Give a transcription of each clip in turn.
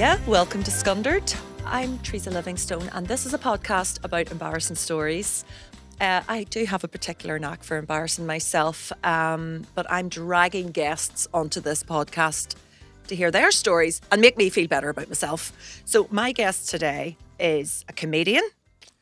Hiya, welcome to Scundered. I'm Teresa Livingstone and this is a podcast about embarrassing stories. I do have a particular knack for embarrassing myself, but I'm dragging guests onto this podcast to hear their stories and make me feel better about myself. So my guest today is a comedian,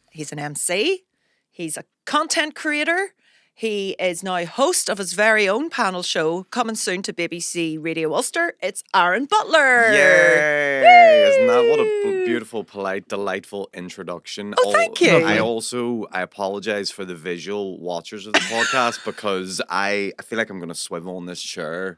he's an MC, he's a content creator, he is now host of his very own panel show, coming soon to BBC Radio Ulster. It's Aaron Butler. Yay! Isn't that what a beautiful, polite, delightful introduction? Oh, thank you. I apologise for the visual watchers of the podcast because I feel like I'm going to swivel in this chair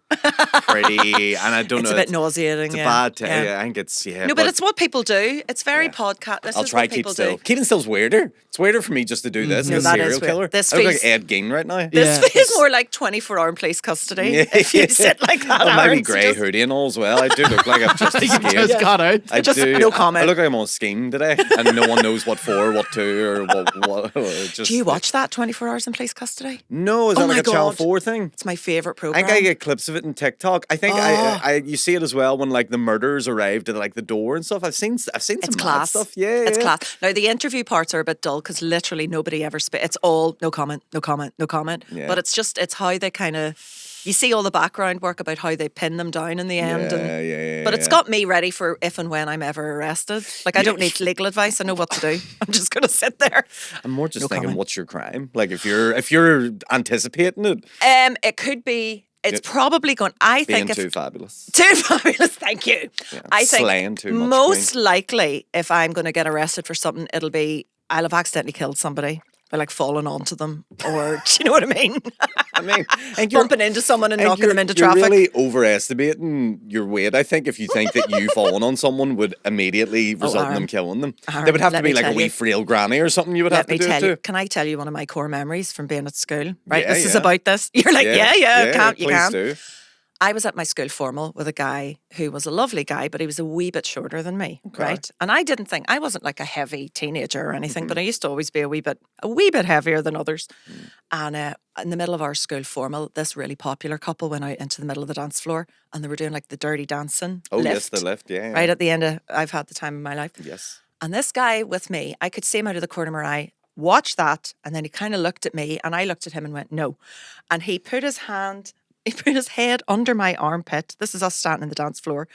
pretty, and I don't know. It's a bit nauseating. It's a bad. I think it's No, but it's what people do. It's very podcast. I'll try keep still. Keeping still's weirder. It's weirder for me just to do this. No, a that serial is weird. killer. This I look feels- like Ed Gein right now. This feels more like 24-hour in police custody if you sit like that. Oh, maybe Aaron, grey just- hoody and all as well. I do look like I've just escaped. Just got out. I Just do. no comment. I look like I'm on a scheme today, and no one knows what for, what to, or what. Just, Do you watch that 24 Hours in Police Custody? No, is Oh that my like a Channel God. 4 thing? It's my favourite I programme. think I get clips of it in TikTok. I think you see it as well when like the murderers arrived at like the door and stuff. I've seen some It's mad class. stuff. Yeah, It's yeah. class. Now, the interview parts are a bit dull because literally nobody ever It's all no comment, no comment, no comment. Yeah. But it's how they kind of... You see all the background work about how they pin them down in the end. Yeah. But it's got me ready for if and when I'm ever arrested. Like, I don't need legal advice. I know what to do. I'm just going to sit there. I'm more just No thinking, comment. what's your crime? Like if you're anticipating it, It could be... It's probably going... I being think if... too fabulous. Too fabulous, thank you. Yeah. I think Slaying too much most queen. likely if I'm going to get arrested for something, it'll be I'll have accidentally killed somebody by like falling onto them, or do you know what I mean? I mean, and you're- Bumping into someone and and knocking you're- them into you're traffic. really overestimating your weight, I think, if you think that you falling on someone would immediately result in Aaron. them killing them. Aaron, There would have to let be me like a tell wee you. frail granny or something you would have Let to me do tell it you, to. can I tell you one of my core memories from being at school? Right, Yeah, this is yeah. about this. You're like, yeah, you please can. do. I was at my school formal with a guy who was a lovely guy, but he was a wee bit shorter than me, right? And I didn't think I wasn't like a heavy teenager or anything, but I used to always be a wee bit heavier than others. And in the middle of our school formal, this really popular couple went out into the middle of the dance floor, and they were doing like the dirty dancing Oh lift, yes, the lift, yeah. right at the end of I've had the time of my life. Yes. And this guy with me, I could see him out of the corner of my eye, watch that, and then he kind of looked at me, and I looked at him and went, no. And he put his head under my armpit. This is us standing on the dance floor.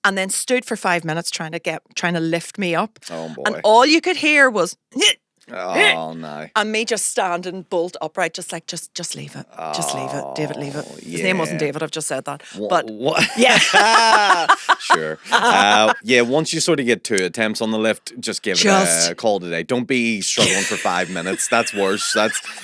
And then stood for 5 minutes trying to lift me up. Oh boy. And all you could hear was, Oh no. and me just standing bolt upright, just like, just leave it. Just leave it. David, leave it. His name wasn't yeah. David, I've just said that. What? Yeah. Sure. Yeah, once you sort of get 2 attempts on the lift, just give it a call today. Don't be struggling for 5 minutes. That's worse.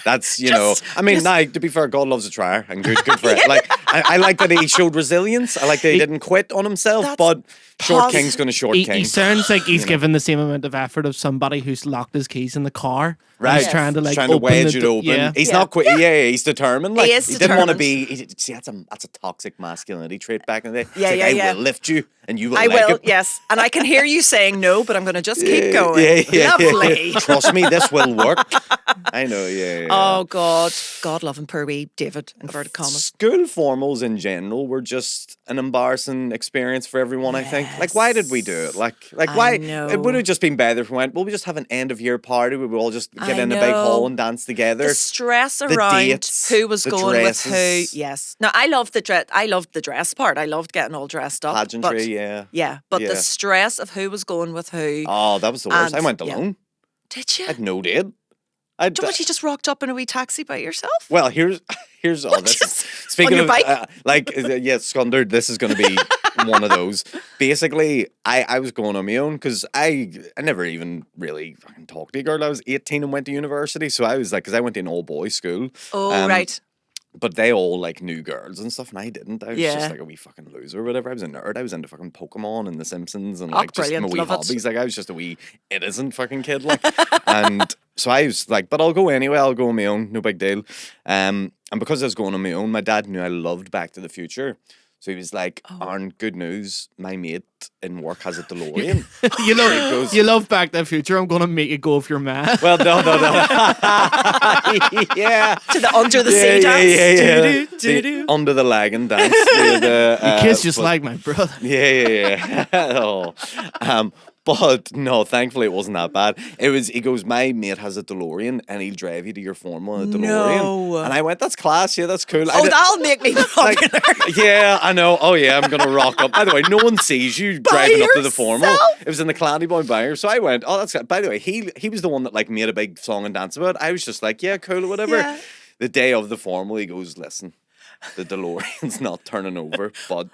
That's you know. I mean, to be fair, God loves a trier, and good for it. Like I like that he showed resilience. I like that he didn't quit on himself. That's But short positive. king's going to short He king. sounds like he's given the same amount of effort of somebody who's locked his keys in the car. Right. He's trying to like trying to open wedge the it do- open. Yeah. He's Yeah. not quit. Yeah, he's determined. Like, He is didn't want to determined. be. See, that's a toxic masculinity trait back in the day. Yeah, It's yeah, like, yeah. I will lift you, and you will. I like will, it. yes. And I can hear you saying no, but I'm going to just keep going. Lovely. Trust me, this will work. I know. Yeah. Oh, God. God love him, poor wee David, inverted commas. School formals in general were just an embarrassing experience for everyone, I think. Like, why did we do it? Like why? know. It would have just been better if we went, well, we just have an end of year party. We would all just get I in a big know. hall and dance together. The stress around dates, who was the going with dresses. who. Yes. Now, I loved the dress. I loved the dress part. I loved getting all dressed up. Pageantry, but, yeah. Yeah, but Yeah. the stress of who was going with who. Oh, that was the worst. And- I went yeah. alone. Did you? I had no date. What, you just rocked up in a wee taxi by yourself? Well, here's all this. Just Speaking on your of bike? yeah, Scundered. This is going to be one of those. Basically, I was going on my own because I never even really fucking talked to a girl. I was 18 and went to university, so I was like, because I went to an all boys school. Oh, right. But they all like knew girls and stuff, and I didn't. I was Yeah. just like a wee fucking loser or whatever. I was a nerd. I was into fucking Pokemon and The Simpsons and like just my brilliant. wee Love it. hobbies. Like I was just a wee innocent fucking kid. Like, and so I was like, but I'll go anyway. I'll go on my own. No big deal. And because I was going on my own, my dad knew I loved Back to the Future. So he was like, Aaron, good news. My mate in work has a DeLorean. You love Back to the Future. I'm going to make it go with your man. Well, no. Yeah. To the under the sea dance. The under the lagging dance. You kiss just like my brother. Yeah. But no, thankfully it wasn't that bad. He goes, my mate has a DeLorean and he'll drive you to your formal in a DeLorean. No. And I went, that's class, yeah, that's cool. That'll make me popular. Yeah, I know. Oh yeah, I'm going to rock up. By the way, no one sees you driving up to the formal. It was in the Clanny-boy Banger. So I went, oh, that's good. By the way, he was the one that like made a big song and dance about it. I was just like, yeah, cool or whatever. Yeah. The day of the formal, he goes, listen, the DeLorean's not turning over, but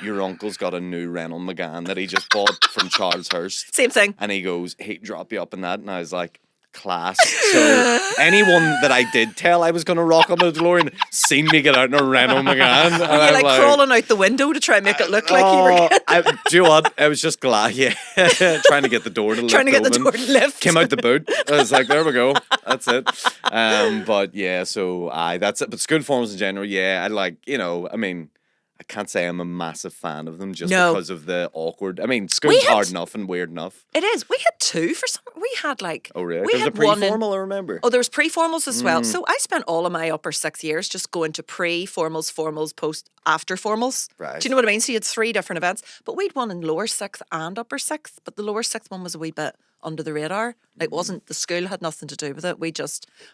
your uncle's got a new Renault Megane that he just bought from Charleshurst. Same thing. And he goes, he'd drop you up in that. And I was like, class. So anyone that I did tell I was going to rock on the DeLorean seen me get out in a Renault Megane. And Were you like crawling out the window to try and make it look like you were getting... Do you know what? I was just glad, yeah. Trying to get the door to lift. Trying to get the door to lift. Came out the boot. I was like, there we go. That's it. But yeah, so that's it. But school forms in general, yeah, I like, I mean... I can't say I'm a massive fan of them just because of the awkward. I mean, school's hard enough and weird enough. It is. We had two for some. We had like. Oh really? There was a pre-formal. I remember. Oh, there was pre-formals as well. So I spent all of my upper 6 years just going to pre-formals, formals, after formals. Right. Do you know what I mean? So you had 3 different events, but we'd one in lower 6th and upper 6th. But the lower 6th one was a wee bit under the radar. Like, the school had nothing to do with it.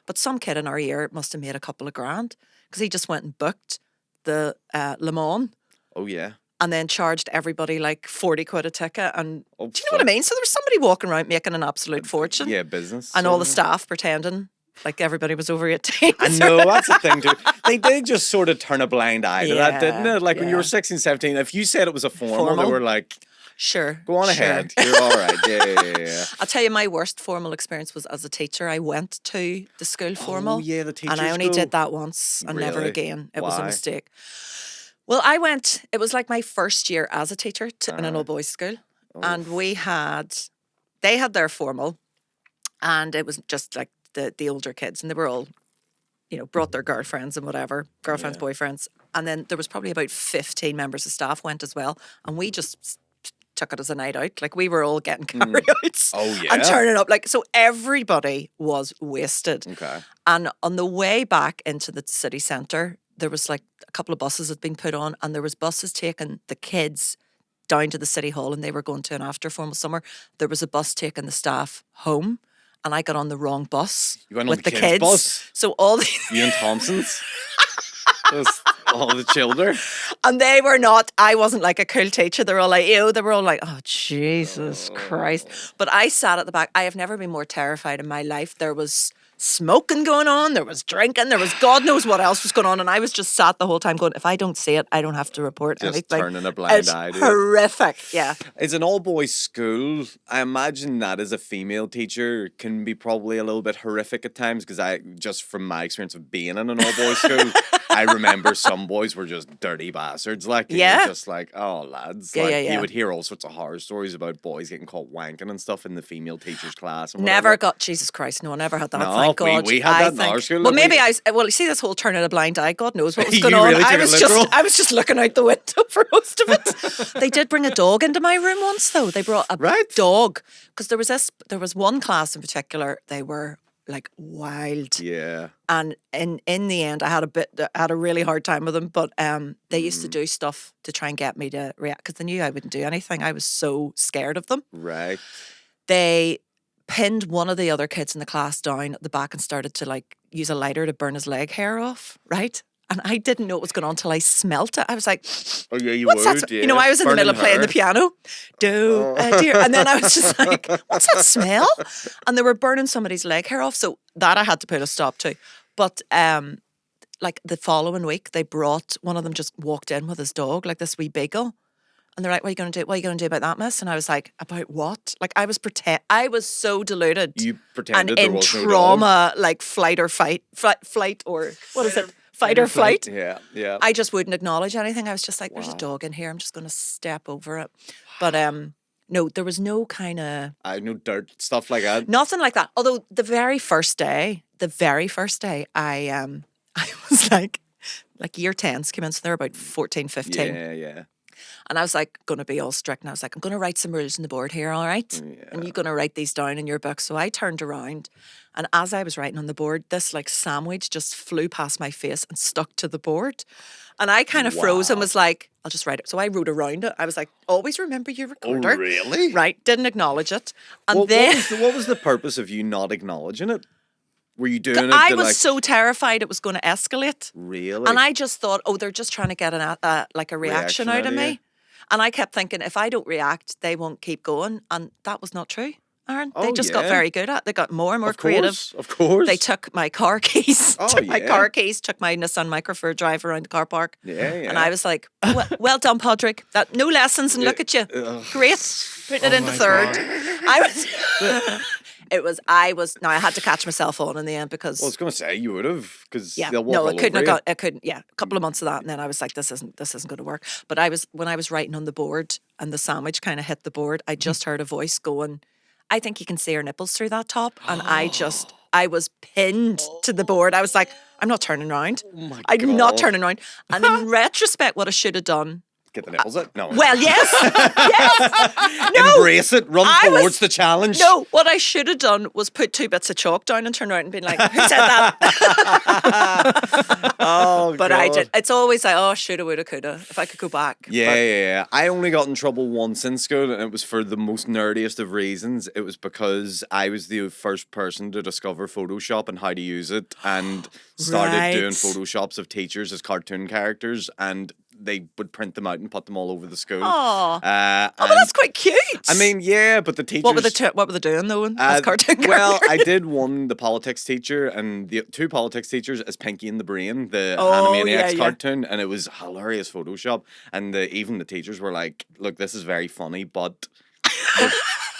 But some kid in our year must have made a couple of grand because he just went and booked the Le Mans. Oh yeah. And then charged everybody like 40 quid a ticket. And do you know what I mean? So there was somebody walking around making an absolute fortune. Yeah, business. And all the staff pretending like everybody was over 18. I know, that's the thing too. They did just sort of turn a blind eye to that, didn't it? Like when you were 16, 17, if you said it was a formal, they were like, sure. Go on ahead. You're all right. Yeah. I'll tell you, my worst formal experience was as a teacher. I went to the school formal. Oh, yeah, the teacher and I only did that once and never again. It was a mistake. Well, it was like my first year as a teacher in an all-boys school. Oh. And they had their formal and it was just like the older kids and they were all, brought their girlfriends and whatever, boyfriends. And then there was probably about 15 members of staff went as well. And we just took it as a night out. Like we were all getting carry-outs and turning up. Like, so everybody was wasted. Okay. And on the way back into the city centre, there was like a couple of buses had been put on and there was buses taking the kids down to the city hall and they were going to an after formal summer. There was a bus taking the staff home and I got on the wrong bus you went with on the kids. Bus? So all the... You and Thompson's? All the children. And they were not, I wasn't like a cool teacher. They were all like, ew. They were all like, oh, Jesus Christ. But I sat at the back. I have never been more terrified in my life. There was smoking going on, there was drinking, there was God knows what else was going on, and I was just sat the whole time going, if I don't see it, I don't have to report just anything. Turning a blind eye. It's horrific, yeah. It's an all-boys school. I imagine that as a female teacher can be probably a little bit horrific at times because just from my experience of being in an all-boys school, I remember some boys were just dirty bastards. Like, yeah. Just like, oh, lads. Yeah, like, yeah. You would hear all sorts of horror stories about boys getting caught wanking and stuff in the female teacher's class. And never got, Jesus Christ, no, I never had that. No, thank God. We had that in our school. Well, maybe you see this whole turning a blind eye, God knows what was going on. Really I was just looking out the window for most of it. They did bring a dog into my room once, though. They brought a dog because there was one class in particular. They were like wild. Yeah. And in the end, I had a really hard time with them. But they used to do stuff to try and get me to react because they knew I wouldn't do anything. I was so scared of them. Right. They pinned one of the other kids in the class down at the back and started to like use a lighter to burn his leg hair off. Right. And I didn't know what was going on until I smelt it. I was like, oh yeah, you what's would, that? yeah. You know, I was in the middle of playing the piano. Dear. And then I was just like, what's that smell? And they were burning somebody's leg hair off. So that I had to put a stop to. But like the following week, they brought, one of them just walked in with his dog, like this wee beagle. And they're like, what are you going to do? What are you going to do about that, miss? And I was like, about what? Like I was so deluded. You pretended and there in was no trauma, like flight or fight or what is it? Fight or flight. Yeah, yeah. I just wouldn't acknowledge anything. I was just like, there's a dog in here. I'm just going to step over it. But no, there was no kind of... no dirt, stuff like that. Nothing like that. Although the very first day, I was like, like year 10s came in, so they're about 14, 15. Yeah. And I was like, going to be all strict. And I was like, I'm going to write some rules on the board here, all right? Yeah. And you're going to write these down in your book. So I turned around, and as I was writing on the board, this like sandwich just flew past my face and stuck to the board. And I kind of froze and was like, I'll just write it. So I wrote around it. I was like, always remember your recorder. Oh, really? Right. Didn't acknowledge it. And Well, then what was the purpose of you not acknowledging it? Were you doing it I to, was like, so terrified it was going to escalate. really? And I just thought, oh, they're just trying to get a reaction out of me. you? And I kept thinking, if I don't react, they won't keep going. And that was not true, Aaron. They Oh, just got yeah. very good at it. They got more and more Of creative. course, of course. They took my car keys. Oh, took my yeah. car keys, took my Nissan Micro for a drive around the car park. Yeah. And I was like, well done, Podrick. That no lessons, and look at you. Great. Putting it into my third. God. I was now I had to catch myself on in the end because Well, I was going to say you would have, because yeah, they'll walk no, all I couldn't over have you. got. I couldn't. Yeah, a couple of months of that, and then I was like, "This isn't going to work." But when I was writing on the board, and the sandwich kind of hit the board. I just heard a voice going, "I think you can see her nipples through that top," and I was pinned to the board. I was like, "I'm not turning around. my I'm not God. turning around." And in retrospect, what I should have done. Get the nipples out? No. Well, yes, yes. No, Embrace it. Run I was- towards the challenge. No, what I should have done was put 2 bits of chalk down and turn around and be like, "Who said that?" Oh, But God. I did. It's always like, "Oh, shoulda, woulda, coulda." If I could go back. Yeah. I only got in trouble once in school, and it was for the most nerdiest of reasons. It was because I was the first person to discover Photoshop and how to use it, and started doing Right. Photoshops of teachers as cartoon characters, and they would print them out and put them all over the school. Aw. Uh, Oh, well, and- that's quite cute. I mean, yeah, but the teachers. what were they doing though? As cartoon Well, characters? I did one, the politics teacher, and the 2 politics teachers as Pinky and the Brain, the Oh, Animaniacs yeah, yeah. cartoon, and it was hilarious Photoshop. And even the teachers were like, "Look, this is very funny, but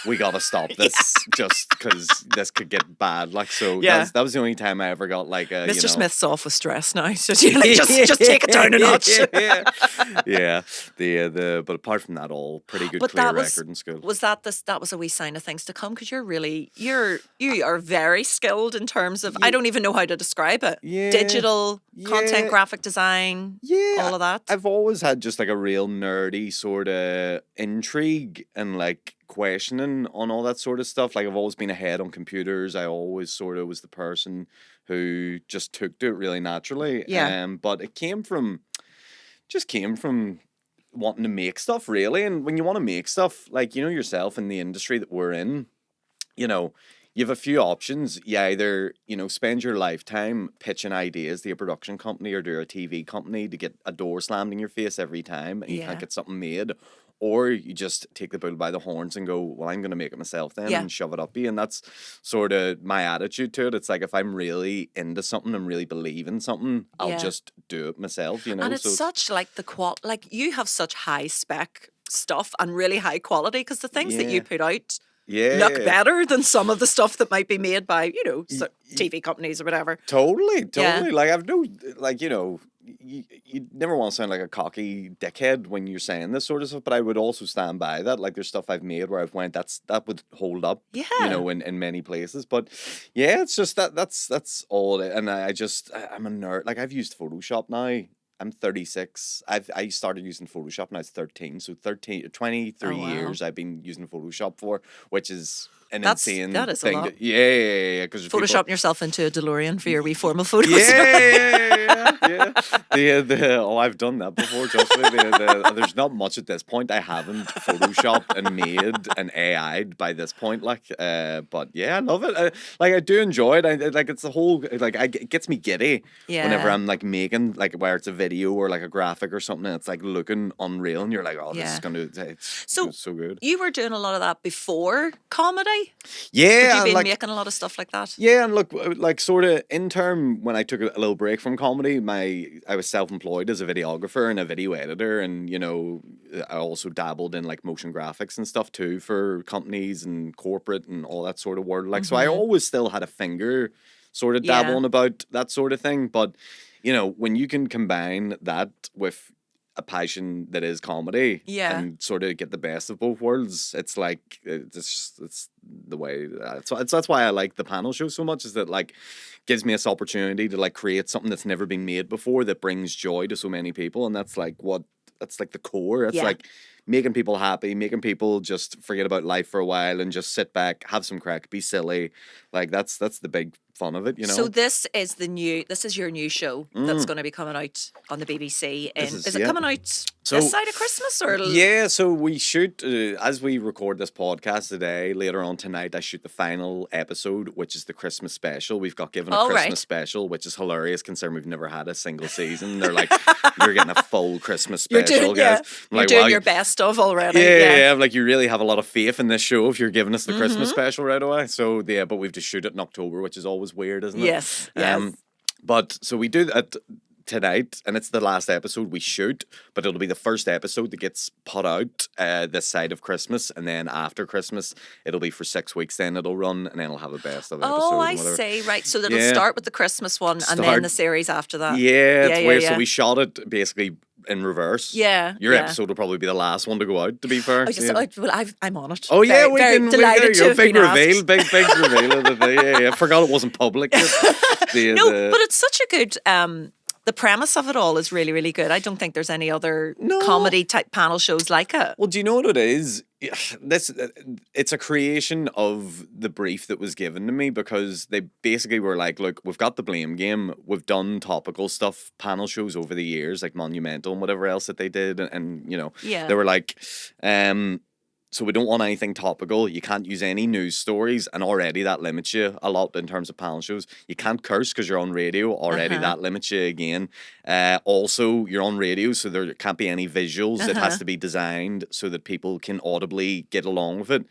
we gotta stop this just because this could get bad." Like, so Yeah. that was the only time I ever got like a Mr. Smith's off with stress now, so just take it down a notch. yeah. But apart from that, all pretty good But clear that was record in school. that was a wee sign of things to come because you are very skilled in terms of I don't even know how to describe it. Yeah. Digital content, Yeah. graphic design, Yeah, all of that. I've always had just like a real nerdy sort of intrigue and like questioning on all that sort of stuff. Like I've always been ahead on computers. I always sort of was the person who just took to it really naturally. Yeah. But it came from wanting to make stuff really. And when you want to make stuff, like, you know, yourself in the industry that we're in, you know, you have a few options. You either, you know, spend your lifetime pitching ideas to a production company or to a TV company to get a door slammed in your face every time and you Yeah. can't get something made. Or you just take the bull by the horns and go, well, I'm going to make it myself then Yeah. and shove it up you. And that's sort of my attitude to it. It's like if I'm really into something and really believe in something, I'll Yeah. just do it myself, you know. And it's So such like like you have such high spec stuff and really high quality because the things that you Yeah. put out yeah. look better than some of the stuff that might be made by, TV companies or whatever. Totally. Yeah. Like I've no, like, you know, you never want to sound like a cocky dickhead when you're saying this sort of stuff, but I would also stand by that. Like there's stuff I've made where I've went, that would hold up, Yeah. you know, in many places. But yeah, it's just that's all. And I'm a nerd. Like I've used Photoshop now. I'm 36. I started using Photoshop when I was 13. So 23 Oh, wow. years I've been using Photoshop for, which is an That insane is a thing. lot. Yeah. Because Photoshopping yourself into a Delorean for your wee formal photos. Yeah. I've done that before. Just there's not much at this point. I haven't photoshopped and made and AI'd by this point. But yeah, I love it. I do enjoy it. Like it's the whole it gets me giddy whenever Yeah. I'm like making like where it's a video or like a graphic or something. And it's like looking unreal, and you're like, oh, this Yeah. is gonna. It's So so good. You were doing a lot of that before comedy? Yeah, Had you and been like. making a lot of stuff like that? Yeah, and look, like sort of in term when I took a little break from comedy, I was self-employed as a videographer and a video editor, and you know, I also dabbled in like motion graphics and stuff too for companies and corporate and all that sort of world. Like, so I always still had a finger sort of dabbling about that sort of thing. But you know, when you can combine that with a passion that is comedy, and sort of get the best of both worlds. It's like it's the way. That's why I like the panel show so much. Is that like gives me this opportunity to like create something that's never been made before that brings joy to so many people, and that's like the core. It's like making people happy, making people just forget about life for a while and just sit back, have some crack, be silly. Like that's the big fun of it, you know. So this is your new show that's going to be coming out on the BBC. Is it coming out this side of Christmas or? Yeah, so we shoot as we record this podcast today. Later on tonight, I shoot the final episode, which is the Christmas special. We've got given a Christmas special, which is hilarious considering we've never had a single season. They're like, you're getting a full Christmas special, guys. You're doing your best of already. Yeah. Like you really have a lot of faith in this show if you're giving us the Christmas special right away. So but we've just shoot it in October, which is always weird, isn't it? Yes. But so we do that tonight, and it's the last episode we shoot, but it'll be the first episode that gets put out this side of Christmas, and then after Christmas it'll be for 6 weeks, then it'll run, and then I'll have a best of episode. Oh, I see. Right, so it'll start with the Christmas one and then the series after that. It's weird. So we shot it basically in reverse. Your yeah. episode will probably be the last one to go out, to be fair. I'm on it. Oh yeah, we very can delighted to have big been reveal, asked. big reveal of the day. Yeah, forgot it wasn't public. But it's such a good the premise of it all is really, really good. I don't think there's any other comedy type panel shows like it. Well, do you know what it is? It's a creation of the brief that was given to me, because they basically were like, look, we've got the Blame Game. We've done topical stuff, panel shows over the years, like Monumental and whatever else that they did. And you know, they were like, so we don't want anything topical. You can't use any news stories, and already that limits you a lot in terms of panel shows. You can't curse because you're on radio. Already that limits you again. Also, you're on radio, so there can't be any visuals. It has to be designed so that people can audibly get along with it.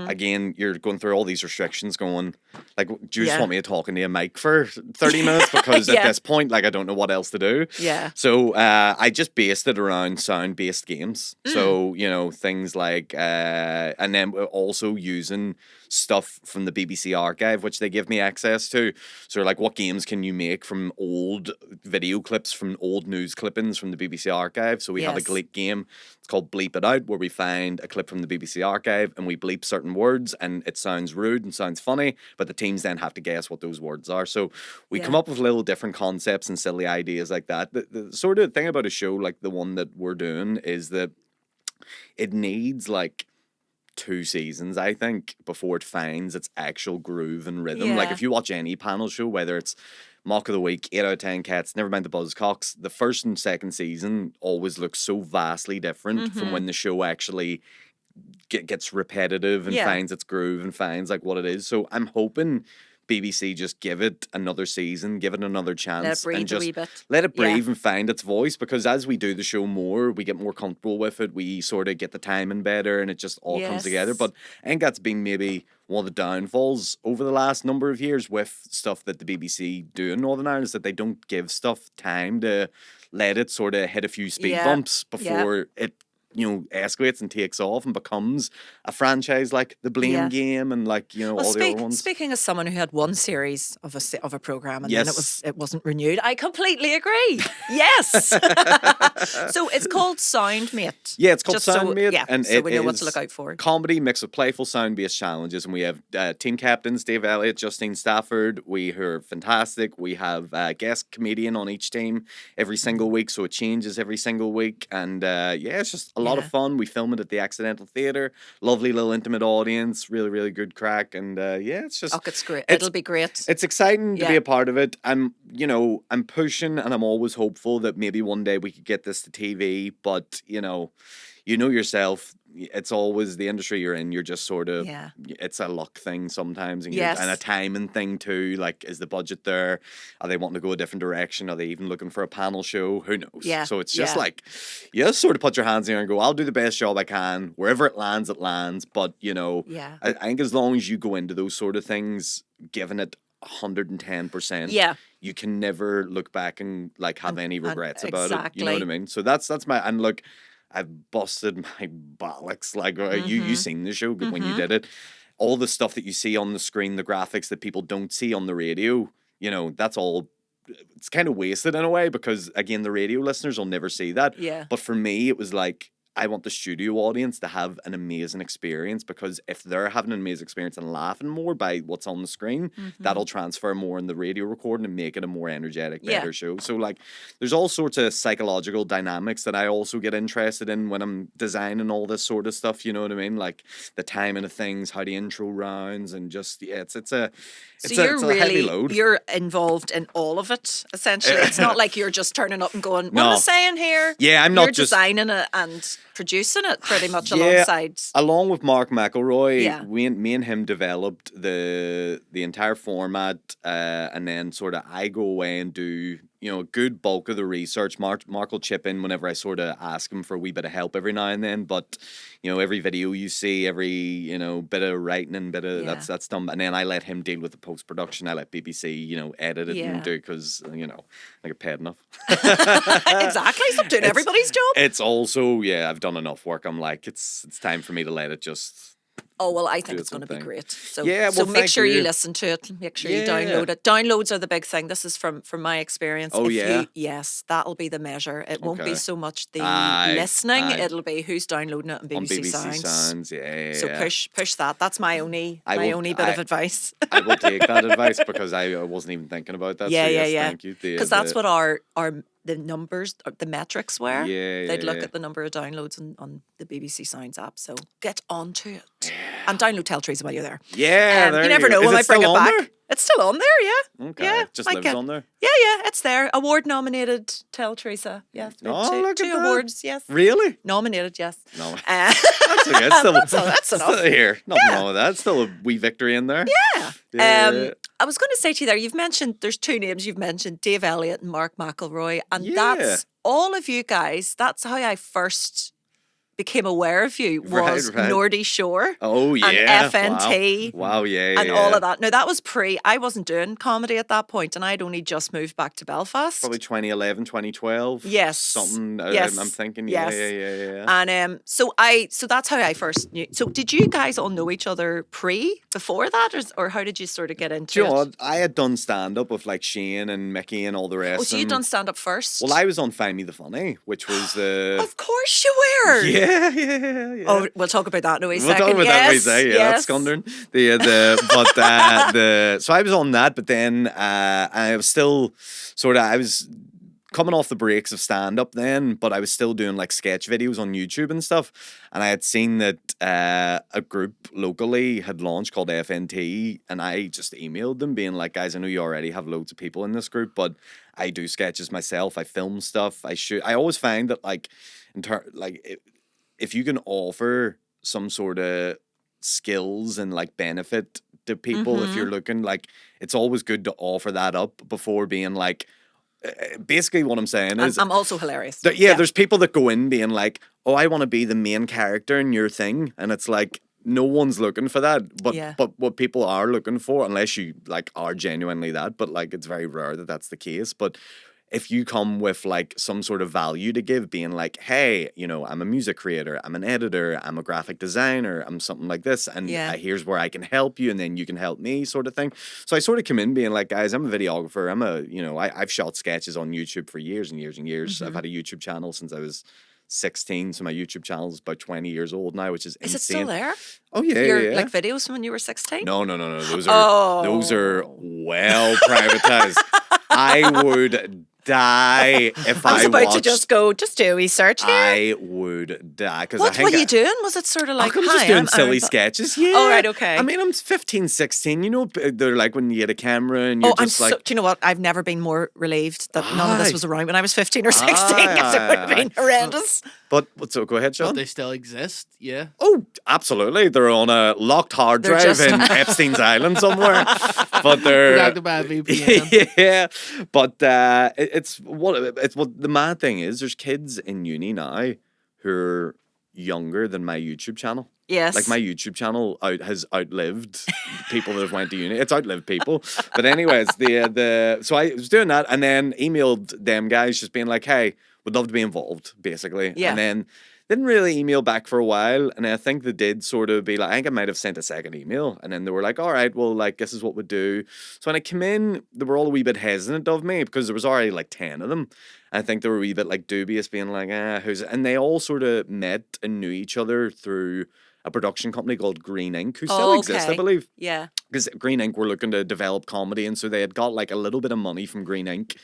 Again, you're going through all these restrictions going, like, do you just want me to talk into a mic for 30 minutes? Because at this point, like, I don't know what else to do. So I just based it around sound-based games. So, you know, things like... and then we're also using stuff from the BBC archive, which they give me access to. So like, what games can you make from old video clips, from old news clippings from the BBC archive? So we have a game, it's called Bleep It Out, where we find a clip from the BBC archive and we bleep certain words, and it sounds rude and sounds funny, but the teams then have to guess what those words are. So we come up with little different concepts and silly ideas like that. The sort of thing about a show like the one that we're doing is that it needs like 2 seasons, I think, before it finds its actual groove and rhythm. Like if you watch any panel show, whether it's Mock of the Week, 8 out of 10 Cats, never mind the Buzzcocks, the first and second season always looks so vastly different from when the show actually gets repetitive and finds its groove and finds like what it is. So I'm hoping BBC just give it another season, give it another chance, let it breathe and just a wee bit. let it breathe and find its voice. Because as we do the show more, we get more comfortable with it. We sort of get the timing better, and it just all comes together. But I think that's been maybe one of the downfalls over the last number of years with stuff that the BBC do in Northern Ireland, is that they don't give stuff time to let it sort of hit a few speed bumps before it, you know, escalates and takes off and becomes a franchise like the Blame Game and like, you know, all the other ones. Speaking as someone who had one series of a program and then it wasn't renewed, I completely agree. Yes. So it's called Soundmate. Yeah, it's called Soundmate, and so we know what to look out for. Comedy mixed with playful sound-based challenges, and we have team captains Dave Elliott, Justine Stafford. We are fantastic. We have a guest comedian on each team every single week, so it changes every single week, and it's just a lot of fun. We film it at the Accidental Theatre. Lovely little intimate audience. Really, really good crack. And it's just... Oh, it's great. It'll be great. It's exciting to be a part of it. I'm pushing, and I'm always hopeful that maybe one day we could get this to TV. But, you know yourself, it's always the industry you're in. You're just sort of... It's a luck thing sometimes. And, and a timing thing too. Like, is the budget there? Are they wanting to go a different direction? Are they even looking for a panel show? Who knows? Yeah. So it's just like, you just sort of put your hands in there and go, I'll do the best job I can. Wherever it lands, it lands. But, you know, I think as long as you go into those sort of things, giving it 110%, you can never look back and like have any regrets about it. You know what I mean? So that's my... And look, I've busted my bollocks. Like, you seen the show when you did it. All the stuff that you see on the screen, the graphics that people don't see on the radio, you know, that's all it's kind of wasted in a way because, again, the radio listeners will never see that. Yeah. But for me, it was like, I want the studio audience to have an amazing experience, because if they're having an amazing experience and laughing more by what's on the screen, that'll transfer more in the radio recording and make it a more energetic, better show. So like, there's all sorts of psychological dynamics that I also get interested in when I'm designing all this sort of stuff. You know what I mean? Like the timing of things, how the intro rounds, and just it's a heavy load. You're involved in all of it essentially. It's not like you're just turning up and going, "What am I saying here?" Yeah, I'm not You're just designing it and producing it pretty much alongside. Along with Mark McElroy, me and him developed the entire format, and then sort of I go away and do, you know, a good bulk of the research. Mark will chip in whenever I sort of ask him for a wee bit of help every now and then, but you know, every video you see, every, you know, bit of writing and bit of that's done, and then I let him deal with the post-production. I let BBC, you know, edit it and do, because, you know, I get paid enough. Exactly, stop doing everybody's job. It's also, I've done enough work. I'm like, it's time for me to let it just. Oh, well, I think it's going to be great. So, so make sure you listen to it. Make sure you download it. Downloads are the big thing. This is from my experience. Oh, yes, that'll be the measure. It won't be so much the listening. It'll be who's downloading it on BBC, on BBC Sounds. So push that. That's my only bit of advice. I will take that advice, because I wasn't even thinking about that. Thank you. Because that's what our the numbers, the metrics were. They'd look at the number of downloads on the BBC Sounds app. So get onto it. And download Tell Teresa while you're there. Yeah, you never know. We might bring it back. There? It's still on there, yeah. Okay. Yeah, it just lives on there. Yeah, it's there. Award nominated Tell Teresa. Yeah. Two awards, yes. Really? Nominated, yes. No. That's okay. That's enough. Still here. Nothing wrong with that. It's still a wee victory in there. Yeah. I was going to say to you there, you've mentioned, there's two names you've mentioned, Dave Elliott and Mark McElroy. And that's all of you guys. That's how I first became aware of you, was Nordy Shore. Oh, yeah. And FNT. Wow, and all of that. Now, that was I wasn't doing comedy at that point, and I'd only just moved back to Belfast. Probably 2011, 2012. Yes. Something, yes. I'm thinking. Yes. Yeah. And so that's how I first knew. So did you guys all know each other before that, or how did you sort of get into it? Do you know what? I had done stand-up with like Shane and Mickey and all the rest. Oh, so you'd done stand-up first? Well, I was on Find Me the Funny, which was Of course you were! Yeah. Oh, we'll talk about that in a wee second. We'll talk about that in a wee second. Yeah, that's Scundered. So I was on that, but then I was still I was coming off the breaks of stand-up then, but I was still doing like sketch videos on YouTube and stuff. And I had seen that a group locally had launched called FNT, and I just emailed them being like, guys, I know you already have loads of people in this group, but I do sketches myself. I film stuff. I always find that like, if you can offer some sort of skills and like benefit to people, if you're looking, like, it's always good to offer that up before being like, basically what I'm saying is I'm also hilarious. There's people that go in being like, oh, I want to be the main character in your thing, and it's like, no one's looking for that, but what people are looking for, unless you like are genuinely that, but like it's very rare that that's the case. But if you come with like some sort of value to give, being like, hey, you know, I'm a music creator, I'm an editor, I'm a graphic designer, I'm something like this, and here's where I can help you, and then you can help me, sort of thing. So I sort of come in being like, guys, I'm a videographer, I've shot sketches on YouTube for years and years and years. I've had a YouTube channel since I was 16, so my YouTube channel is about 20 years old now, which is insane. Is it still there? Oh yeah, like videos from when you were 16? No. Those are well privatized. I would die if I was about to just do a wee search here. I would die. What were you doing? Was it sort of like, I'm just doing silly sketches? Yeah. Oh, right, okay. I mean, I'm 15, 16. You know, they're like when you get a camera and you're just like... do you know what? I've never been more relieved that none of this was around when I was 15 or 16, because it would have been horrendous. But so go ahead, Sean. But they still exist, yeah. Oh, absolutely. They're on a locked hard drive in Epstein's Island somewhere. But they're... Connected by a VPN. Yeah. But it's what the mad thing is, there's kids in uni now who are younger than my YouTube channel. Yes. Like my YouTube channel has outlived people that have went to uni. It's outlived people. But anyways, so I was doing that and then emailed them guys just being like, hey, would love to be involved, basically. Yeah. And then didn't really email back for a while, and I think they did sort of be like, I think I might have sent a second email, and then they were like, all right, well, like, this is what we do. So when I came in, they were all a wee bit hesitant of me because there was already like 10 of them. I think they were a wee bit like dubious, being like, who's it? And they all sort of met and knew each other through a production company called Green Ink, who still exists, I believe. Yeah. Because Green Ink were looking to develop comedy, and so they had got like a little bit of money from Green Ink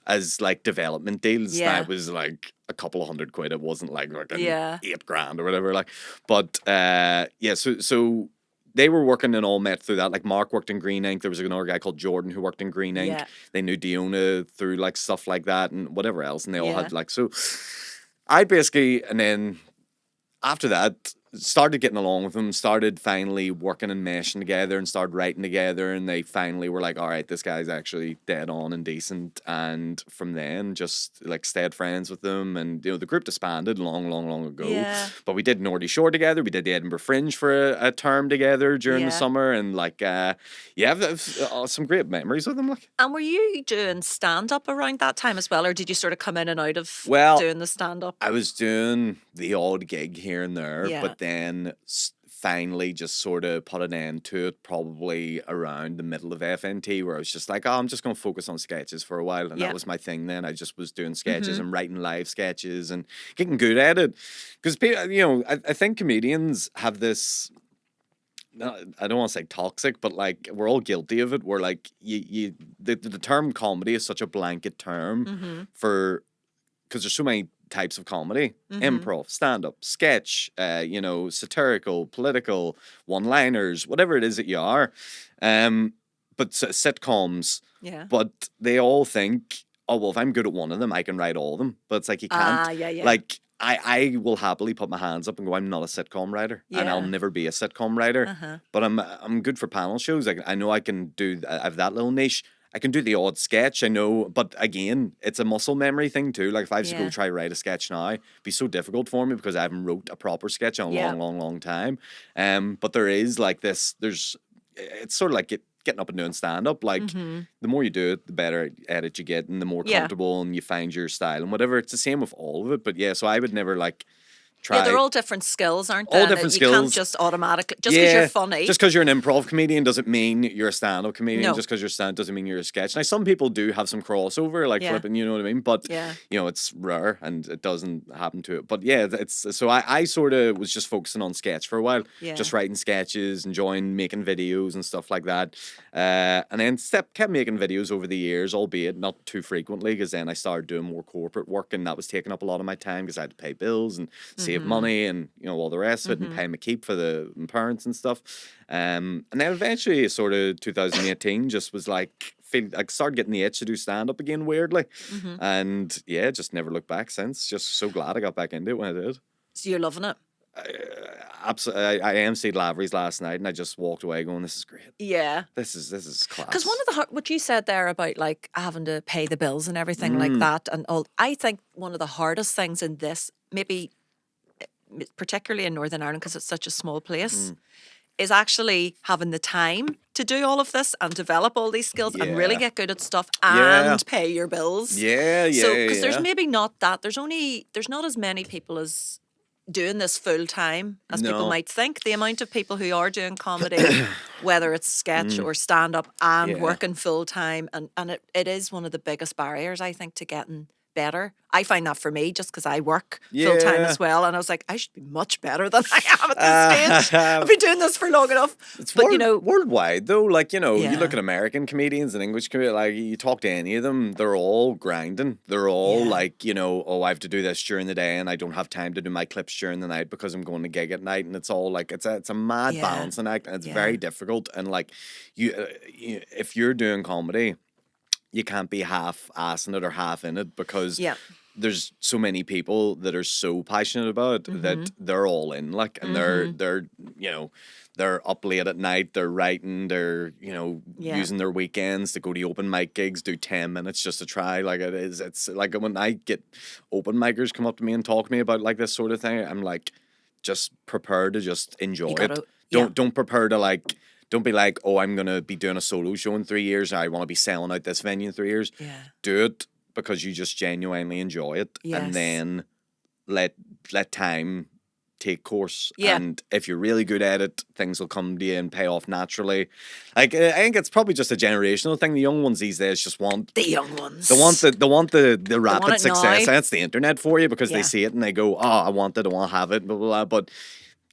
as like development deals. Yeah. That was like a couple of $100. It wasn't like an $8,000 or whatever. Like, but so they were working and all met through that. Like Mark worked in Green Ink. There was another guy called Jordan who worked in Green Ink. Yeah. They knew Diona through like stuff like that and whatever else, and they all had like so. I basically, and then after that, started getting along with them, started finally working and meshing together and started writing together, and they finally were like, all right, this guy's actually dead on and decent. And from then just like stayed friends with them, and the group disbanded long ago, but we did Nordy Shore together, we did the Edinburgh Fringe for a term together during the summer, and like some great memories with them. Like, and were you doing stand-up around that time as well, or did you sort of come in and out of doing the stand-up? I was doing the odd gig here and there, but then finally just sort of put an end to it probably around the middle of FNT, where I was just like, I'm just going to focus on sketches for a while. And that was my thing then. I just was doing sketches and writing live sketches and getting good at it. Because, I think comedians have this, I don't want to say toxic, but like we're all guilty of it. We're like, the term comedy is such a blanket term because there's so many types of comedy: improv, stand-up, sketch, satirical, political, one-liners, whatever it is that you are. But sitcoms. Yeah. But they all think, oh, well, if I'm good at one of them, I can write all of them. But it's like you can't. Like, I will happily put my hands up and go, I'm not a sitcom writer, and I'll never be a sitcom writer. But I'm good for panel shows. I know I can do. I have that little niche. I can do the odd sketch, I know, but again, it's a muscle memory thing too. Like if I was to go try write a sketch now, it'd be so difficult for me because I haven't wrote a proper sketch in a long time. But there is like this. It's sort of like getting up and doing stand up. Like the more you do it, the better at it you get, and the more comfortable and you find your style and whatever. It's the same with all of it. But so I would never like. Yeah, they're all different skills, aren't they? All different skills. You can't just automatically, just because you're funny. Just because you're an improv comedian doesn't mean you're a stand-up comedian. No. Just because you're stand doesn't mean you're a sketch. Now, some people do have some crossover, like flipping, you know what I mean? But, it's rare and it doesn't happen to it. But so I sort of was just focusing on sketch for a while. Yeah. Just writing sketches, enjoying making videos and stuff like that. And then kept making videos over the years, albeit not too frequently, because then I started doing more corporate work, and that was taking up a lot of my time because I had to pay bills and save money and all the rest of it, and pay my keep for the parents and stuff. And then eventually, sort of 2018, just was like, I started getting the itch to do stand up again weirdly, and just never looked back since. Just so glad I got back into it when I did. So you're loving it. Absolutely. I emceed Lavery's last night, and I just walked away going, "This is great. Yeah, this is class." Because one of what you said there about like having to pay the bills and everything like that, and all, I think one of the hardest things in this, maybe particularly in Northern Ireland, because it's such a small place, is actually having the time to do all of this and develop all these skills and really get good at stuff and pay your bills. So because there's maybe not that, there's not as many people as doing this full time as people might think. The amount of people who are doing comedy, whether it's sketch or stand up, and working full time, and it is one of the biggest barriers, I think, to getting better. I find that for me, just because I work full time as well, and I was like, I should be much better than I am at this stage. I've been doing this for long enough. But worldwide though, like you look at American comedians and English comedians, like you talk to any of them, they're all grinding. They're all like, I have to do this during the day, and I don't have time to do my clips during the night because I'm going to gig at night, and it's all like it's a mad balancing act, and it's very difficult. And like if you're doing comedy, you can't be half-assing it or half in it, because there's so many people that are so passionate about it that they're all in, like, and they're up late at night, they're writing, they're using their weekends to go to open mic gigs, do 10 minutes just to try. Like it's like when I get open micers come up to me and talk to me about like this sort of thing, I'm like, just prepare to just enjoy it. Don't prepare to like. Don't be like, oh, I'm going to be doing a solo show in 3 years. I want to be selling out this venue in 3 years. Yeah. Do it because you just genuinely enjoy it. Yes. And then let time take course. Yeah. And if you're really good at it, things will come to you and pay off naturally. Like, I think it's probably just a generational thing. The young ones these days just want The young ones. they want the rapid it success. now. That's the internet for you, because Yeah. they see it and they go, oh, I want it, I want to have it, blah, blah, blah. But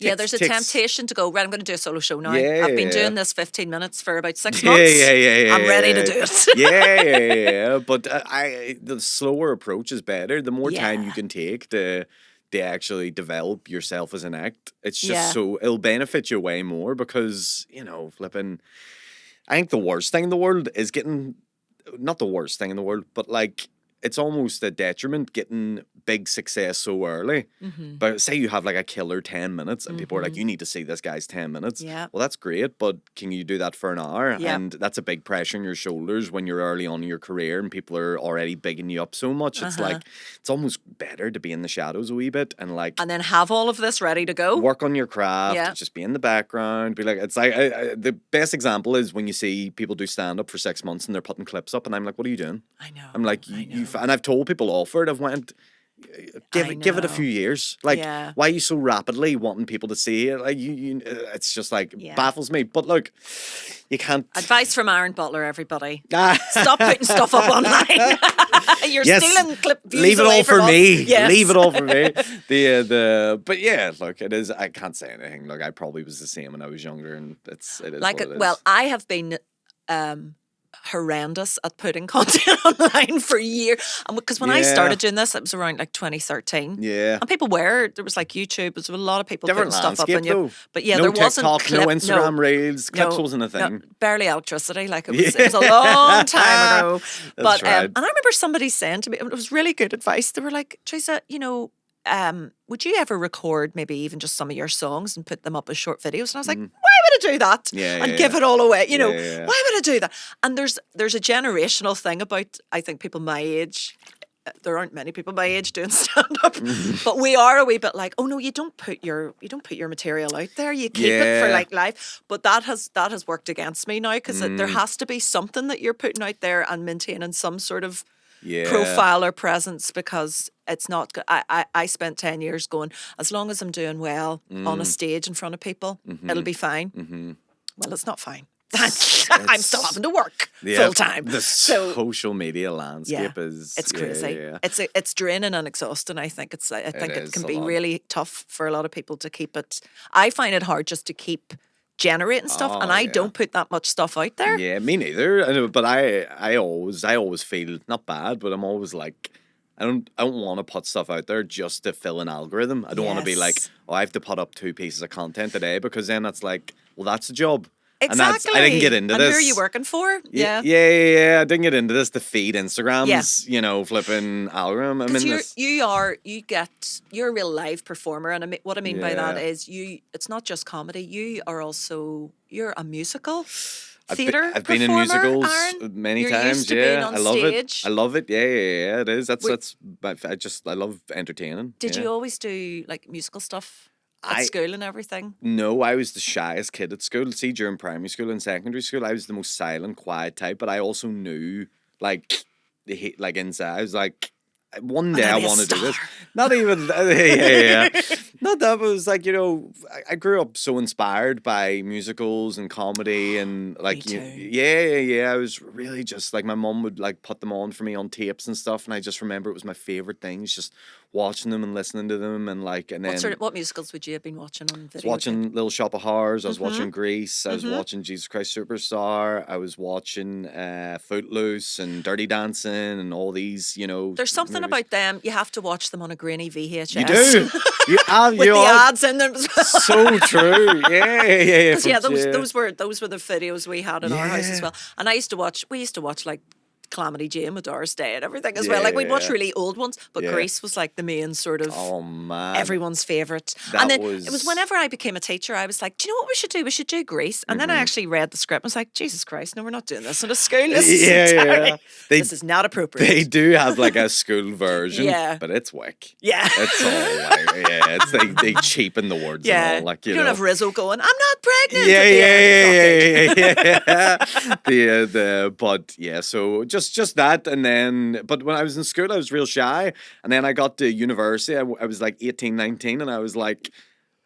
Yeah, there's a temptation to go, right, I'm going to do a solo show now. Yeah, I've been yeah. doing this 15 minutes for about 6 months. Yeah. I'm ready to do it. yeah. But the slower approach is better. The more time Yeah. you can take to actually develop yourself as an act, it's just Yeah. so it'll benefit you way more, because flipping. I think the worst thing in the world is getting, not the worst thing in the world, but like it's almost a detriment getting big success so early. Mm-hmm. But say you have like a killer 10 minutes and people are like, you need to see this guy's 10 minutes. Yeah. Well, that's great, but can you do that for an hour? Yeah. And that's a big pressure on your shoulders when you're early on in your career and people are already bigging you up so much. It's like, it's almost better to be in the shadows a wee bit and like... And then have all of this ready to go. Work on your craft, Yeah. just be in the background, be like, it's like, the best example is when you see people do stand-up for 6 months and they're putting clips up and I'm like, what are you doing? I know. I'm like, and I've told people off for it. I've went, give it a few years. Like, Yeah. why are you so rapidly wanting people to see it? Like, it's just like Yeah. baffles me. But look, you can't. Advice from Aaron Butler, everybody. Ah. Stop putting stuff up online. You're Yes. stealing clip views Leave it away all from for us. me. Yes. Leave it all for me. But yeah, look, it is. I can't say anything. Look, I probably was the same when I was younger, and it is Like, what it is. well, I have been horrendous at putting content online for years. Because when I Yeah. started doing this, it was around like 2013. Yeah. And people there was like YouTube, there was a lot of people Different putting stuff up. landscape, And though. but yeah, No there wasn't TikTok, no clip, Instagram Reels, clips wasn't a no, thing. barely electricity. Like it was a long time ago. But right. and I remember somebody saying to me, it was really good advice. They were like, Teresa, would you ever record maybe even just some of your songs and put them up as short videos? And I was like, why would I do that? Yeah, and yeah, give yeah. it all away. Yeah. Why would I do that? And there's a generational thing about, I think, people my age. There aren't many people my age doing stand up, but we are a wee bit like, oh no, you don't put your material out there. You keep it for Yeah. like life. But that has worked against me now, because there has to be something that you're putting out there and maintaining some sort of profile or presence, because it's not good. I spent 10 years going, as long as I'm doing well on a stage in front of people, it'll be fine. Well, it's not fine. I'm still having to work full time. The social media landscape is it's crazy. Yeah. It's draining and exhausting. I think is it can a be lot. really tough for a lot of people to keep it. I find it hard just to keep generating stuff, and I don't put that much stuff out there. Yeah, me neither. I know, but I always feel not bad, but I'm always like, I don't want to put stuff out there just to fill an algorithm. I don't want to be like, Yes. oh, I have to put up 2 pieces of content today, because then that's like, well, that's a job. Exactly. And I didn't get into and this. who are you working for? Yeah. I didn't get into this to feed Instagram's, flipping algorithm. I'm in this. You're a real live performer, and what I mean by that Yeah. is it's not just comedy. You're a musical I've theatre I've been in performer, musicals Aaron. many You're times. used to being Yeah, on I love stage. it. I love it. Yeah. It is. I love entertaining. Did yeah. you always do like musical stuff at I- school and everything? No, I was the shyest kid at school. See, during primary school and secondary school, I was the most silent, quiet type. But I also knew, like inside, I was like, one day I I'll be a want to do this. star. Not even, yeah. Not that, but it was like, I grew up so inspired by musicals and comedy and like, too. yeah. I was really just like, my mum would like put them on for me on tapes and stuff. And I just remember it was my favorite things, just watching them and listening to them and then. What musicals would you have been watching on I was video? watching Little Shop of Horrors. I was watching Grease. I was watching Jesus Christ Superstar. I was watching Footloose and Dirty Dancing and all these, There's something movies. about them. You have to watch them on a grainy VHS. You do. With the ads in them as well. So true. Yeah. Yeah, those were the videos we had in our house as Yeah. well. And we used to watch like Calamity Jane with Doris Day and everything as well. Like we'd watch Yeah. really old ones, but Yeah. Grease was like the main sort of Oh man. everyone's favourite. That And then was- it was whenever I became a teacher, I was like, do you know what we should do? We should do Grease. And then I actually read the script and was like, Jesus Christ, no, we're not doing this in a school. This is Yeah. this is not appropriate. They do have like a school version, Yeah. but it's wick. yeah. It's all like, it's they cheapen the words yeah. and all, like, you don't have Rizzo going, I'm not pregnant. Yeah. at the end. But yeah, so just that, and then, but when I was in school, I was real shy, and then I got to university. I was like 18, 19, and I was like,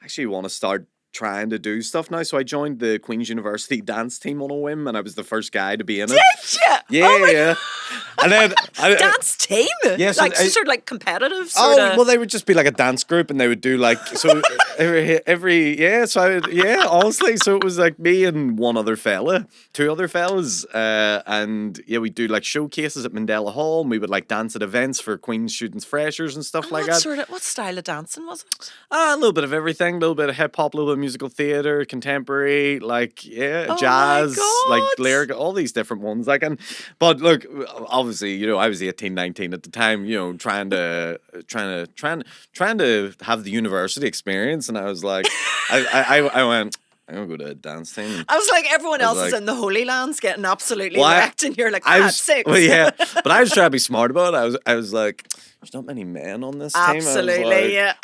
I actually want to start trying to do stuff now. So I joined the Queen's University dance team on a whim, and I was the first guy to be in it. Did you? Yeah, yeah. And then dance team? Yeah, so like sort of like competitive sort of. well, they would just be like a dance group, and they would do like so every yeah. So honestly, so it was like me and two other fellas, and yeah, we do like showcases at Mandela Hall, and we would like dance at events for Queen's students, freshers, and stuff like that. What style of dancing was it? A little bit of everything, a little bit of hip hop, a little bit of musical theatre, contemporary, like jazz, like lyric, all these different ones. Like, but look, obviously, you know, I was 18, 19 at the time, you know, trying to have the university experience, and I was like, I went, I'm gonna go to a dance team. I was like, everyone else is in the Holy Lands getting absolutely wrecked, and you're like, sick. Well, yeah, but I was trying to be smart about it. I was like, there's not many men on this team. Absolutely, yeah.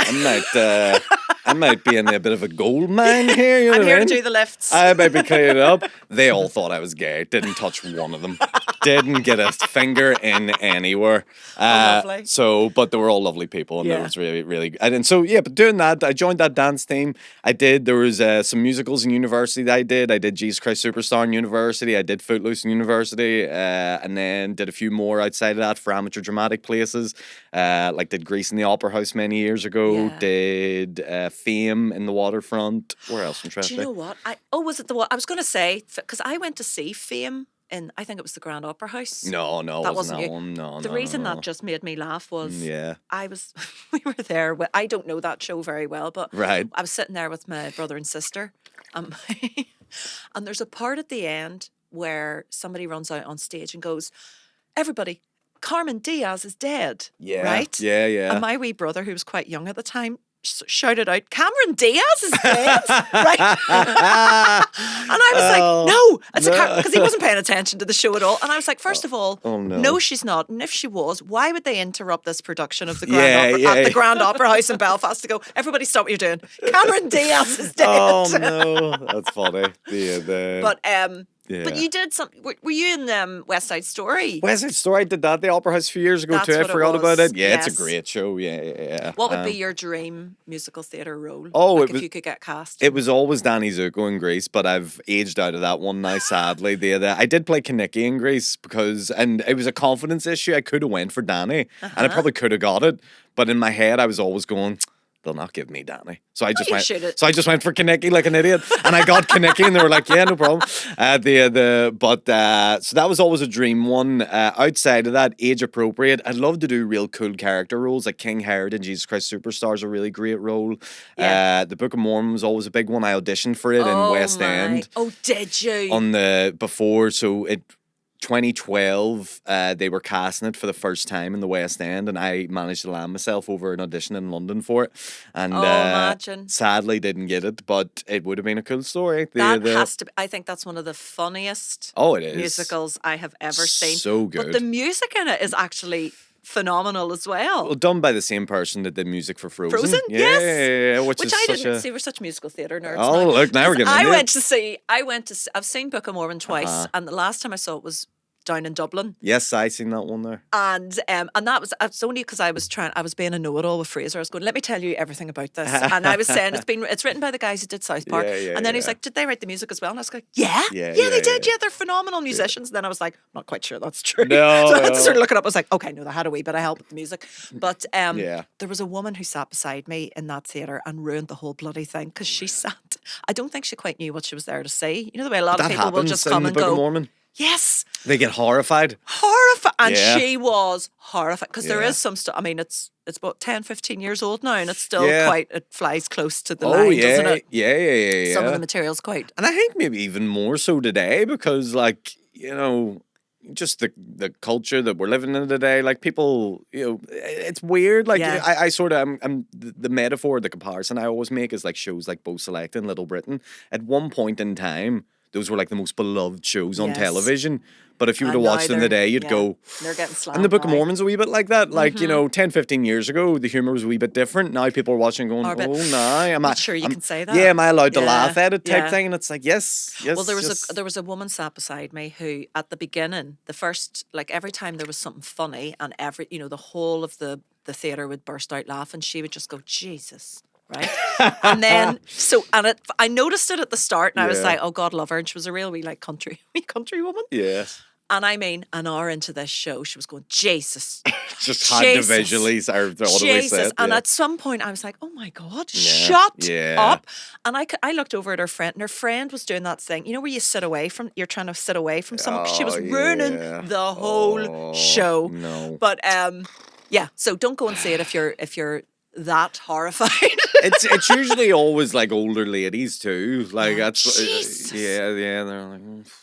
I might be in a bit of a gold mine here. You know I'm here to do the lifts. I might be cleaning it up. They all thought I was gay. Didn't touch one of them. Didn't get a finger in anywhere. Lovely. So, but they were all lovely people, and it was really, really. And so, yeah. But doing that, I joined that dance team. There was some musicals in university that I did. I did Jesus Christ Superstar in university. I did Footloose in university, and then did a few more outside of that for amateur dramatic places. Like did Grease in the Opera House many years ago. Yeah. Did Fame in the Waterfront. Where else interesting? Do you know what? Was it the one? I was going to say, because I went to see Fame in, I think it was the Grand Opera House. No, that wasn't that you. one. No, the reason that just made me laugh was we were there. I don't know that show very well, but I was sitting there with my brother and sister, and there's a part at the end where somebody runs out on stage and goes, "Everybody, Carmen Diaz is dead." Yeah. Right? Yeah, yeah. And my wee brother, who was quite young at the time, shouted out, "Cameron Diaz is dead." Right? And I was like, no, it's because he wasn't paying attention to the show at all. And I was like, first of all, no, she's not. And if she was, why would they interrupt this production of the the Grand Opera House in Belfast to go, "Everybody stop what you're doing. Cameron Diaz is dead." Oh no, that's funny. But you did something. Were you in West Side Story? West Side Story, I did that at the Opera House a few years ago too. I forgot about it. Yeah, it's a great show. Yeah. What would be your dream musical theatre role? Oh, if you could get cast. It was always Danny Zuko in Grease, but I've aged out of that one now, sadly. I did play Kaneki in Grease and it was a confidence issue. I could have went for Danny, and I probably could have got it, but in my head I was always going, they'll not give me Danny. So I just went for Kaneki like an idiot. And I got Kaneki, and they were like, yeah, no problem. So that was always a dream one. Outside of that, age appropriate, I'd love to do real cool character roles, like King Herod in Jesus Christ Superstar is a really great role. Yeah. The Book of Mormon was always a big one. I auditioned for it in West End. Oh, did you? 2012, they were casting it for the first time in the West End, and I managed to land myself over an audition in London for it. And imagine. Sadly didn't get it, but it would have been a cool story. Has to be, I think that's one of the funniest musicals I have ever seen. So good. But the music in it is actually phenomenal as well. Well, done by the same person that did music for Frozen. Frozen, yes. Yeah, which I didn't see. We're such musical theatre nerds. Oh, look, now we're getting into it. I've seen Book of Mormon twice, and the last time I saw it was down in Dublin. Yes, I seen that one there. And that was only because I was being a know-it-all with Fraser. I was going, let me tell you everything about this. And I was saying it's written by the guys who did South Park. And then he was like, did they write the music as well? And I was like, yeah, they did. Yeah, they're phenomenal musicians. And then I was like, I'm not quite sure that's true. No, so I had to sort of look it up. I was like, okay, no, they had a wee bit of help with the music. But there was a woman who sat beside me in that theatre and ruined the whole bloody thing because she sat. I don't think she quite knew what she was there to see. You know the way a lot of people will just come and go. Book of Mormon? Yes. They get horrified. And she was horrified because there is some stuff. I mean, it's about 10, 15 years old now, and it's still it flies close to the line, doesn't it? Yeah. Some of the material's quite. And I think maybe even more so today because, like, you know, just the culture that we're living in today, like people, you know, it's weird. Like I sort of, I'm the metaphor, the comparison I always make is like shows like Bo Select in Little Britain. At one point in time, those were like the most beloved shows on Yes. television. But if you were to And watch now them today, you'd yeah, go... they're getting slammed. And the Book of now. Mormon's a wee bit like that. Like, 10, 15 years ago, the humour was a wee bit different. Now people are watching going, Or a bit, oh, no. Am not sure you can say that. Yeah, am I allowed to Yeah, laugh at it type yeah. thing? And it's like, yes. Well, there was a woman sat beside me who, at the beginning, the first, like every time there was something funny, and the whole of the theatre would burst out laughing, she would just go, Jesus. Right, and then I noticed it at the start, and I was Yeah. like, "Oh, God love her," and she was a real wee country woman. Yeah. And I mean, an hour into this show, she was going, Jesus. Just had to Jesus. visually what do we Jesus. say? And Yeah. at some point, I was like, oh my God, Yeah. shut Yeah. up. And I looked over at her friend, and her friend was doing that thing, where you sit away from, you're trying to sit away from someone. 'Cause she was ruining yeah. the whole show. No. But yeah, so don't go and see it if you're that horrified. It's usually always like older ladies too. Like that's Jesus. yeah. They're like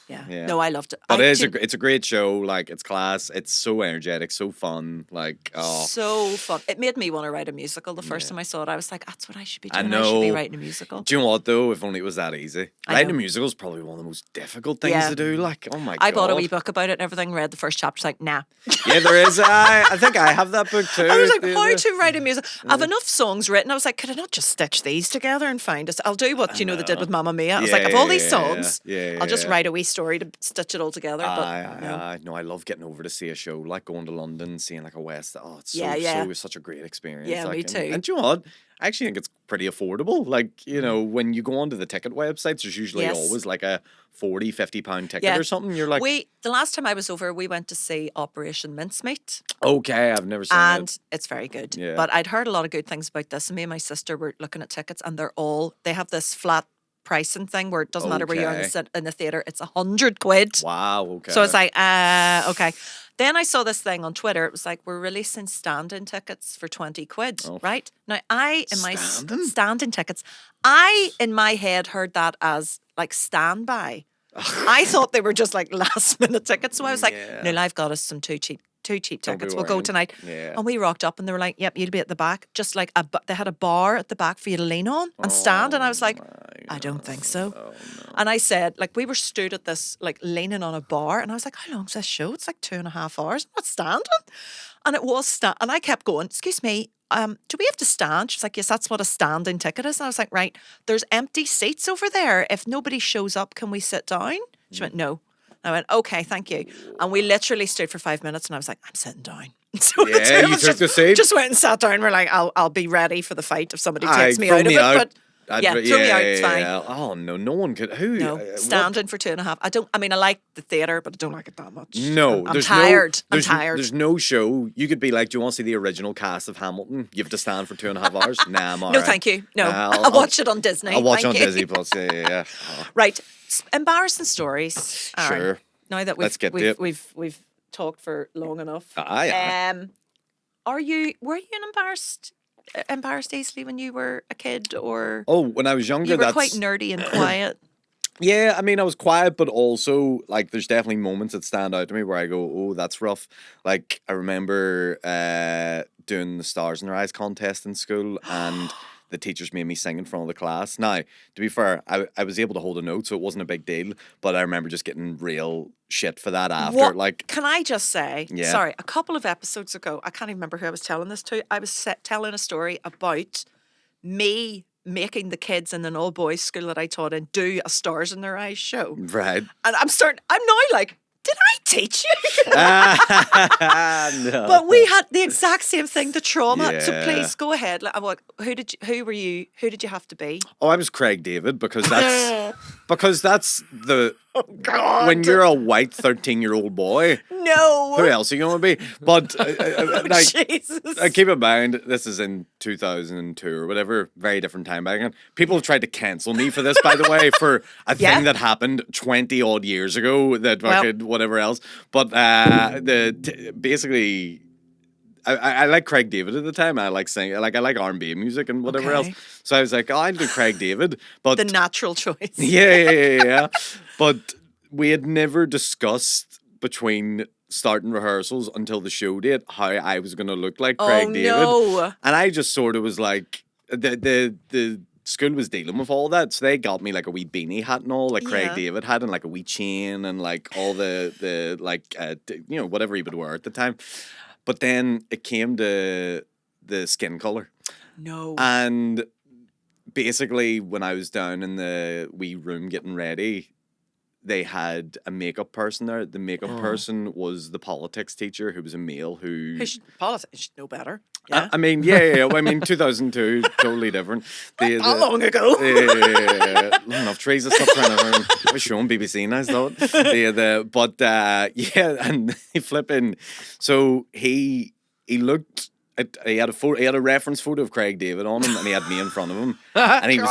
Yeah. No, I loved it. But it's a great show. Like it's class. It's so energetic, so fun. Like so fun. It made me want to write a musical. The first time I saw it, I was like, that's what I should be doing. I I should be know. writing a musical. Do you know what though? If only it was that easy. I Writing a know. musical is probably one of the most difficult things Yeah. to do. Like oh my god. I bought a wee book about it and everything, read the first chapter, like, nah. Yeah, there is. I think I have that book too. I was like, how to write a music? I have enough songs written. I was like, could I not just stitch these together and find us? I'll do what they did with Mamma Mia. I was like, of all these songs, I'll just write a wee story to stitch it all together. But no, I love getting over to see a show, like going to London, seeing like a West. Oh, it's such a great experience. Yeah, like, me too. And do you know what? I actually think it's pretty affordable. Like, when you go onto the ticket websites, there's usually always like a 40, 50 pound ticket or something. You're like, the last time I was over, we went to see Operation Mincemeat. Okay, I've never seen it. And it's very good. Yeah. But I'd heard a lot of good things about this. And me and my sister were looking at tickets, and they have this flat pricing thing where it doesn't matter where you are in the theatre, it's £100. Wow, okay. So it's like, okay. Then I saw this thing on Twitter. It was like, we're releasing stand-in tickets for £20, right? Now, stand-in tickets, I, in my head, heard that as like standby. I thought they were just like last-minute tickets. So I was like, no, I've got us some too cheap tickets. We'll go tonight. Yeah. And we rocked up and they were like, yep, you'll be at the back. Just like they had a bar at the back for you to lean on and stand. And I was like, I don't think so. Oh, no. And I said, like, we were stood at this, like, leaning on a bar. And I was like, how long's this show? It's like 2.5 hours. I'm not standing. And it was and I kept going, excuse me, do we have to stand? She was like, yes, that's what a standing ticket is. And I was like, right, there's empty seats over there. If nobody shows up, can we sit down? She went, no. I went, okay, thank you. And we literally stood for 5 minutes and I was like, I'm sitting down. So Yeah, the two of you us took the seat? just went and sat down. We're like, I'll be ready for the fight if somebody takes me out of it. But throw me out, it's fine. Oh no, no one could. Who? No, standing for 2.5. I mean, I like the theatre, but I don't like it that much. No, I'm tired. I'm tired. There's no show. You could be like, do you want to see the original cast of Hamilton? You have to stand for 2.5 hours. Nah, I'm all No, right. thank you. No, Nah, I'll watch it on Disney. I'll watch Thank on you. Disney Plus. Yeah. Oh. Right, embarrassing stories. Aaron. Sure. Now that Let's get to it. we've talked for long enough. Aye. Were you embarrassed easily when you were a kid, or Oh, when I was younger, you were that's quite nerdy and quiet? Yeah, I mean, I was quiet, but also like there's definitely moments that stand out to me where I go, "Oh, that's rough." Like I remember doing the Stars in Their Eyes contest in school, and the teachers made me sing in front of the class. Now, to be fair, I was able to hold a note, so it wasn't a big deal. But I remember just getting real shit for that after. What, like, can I just say, Yeah. sorry, a couple of episodes ago, I can't even remember who I was telling this to. I was telling a story about me making the kids in an all boys school that I taught in do a Stars in Their Eyes show. right? And I'm now like, did I teach you? No. But we had the exact same thing, the trauma. So Yeah. please go ahead. Like, who did you have to be? Oh, I was Craig David because that's the God. when you're a white 13-year-old boy. No. Who else are you going to be? But like, Jesus. keep in mind, this is in 2002 or whatever, very different time back then. People have tried to cancel me for this, by the way, for a Yeah. thing that happened 20 odd years ago. That fucking whatever else. But basically. I like Craig David at the time. I like singing, I like R&B music and whatever Okay. else. So I was like, I'll do Craig David. But The natural choice. yeah. But we had never discussed between starting rehearsals until the show date how I was going to look like Craig David. No. And I just sort of was like, the school was dealing with all that, so they got me like a wee beanie hat and all, like Craig Yeah. David had, and like a wee chain and like all the like whatever he would wear at the time. But then it came to the skin color, No. and basically when I was down in the wee room getting ready, they had a makeup person there. The makeup person was the politics teacher, who was a male who. Politics should know better. Yeah. I mean, yeah. I mean, 2002, totally different. How long ago? Long enough. Teresa, stop trying to. I was showing BBC now, but and he flipping. So he looked. He had a reference photo of Craig David on him, and he had me in front of him, and he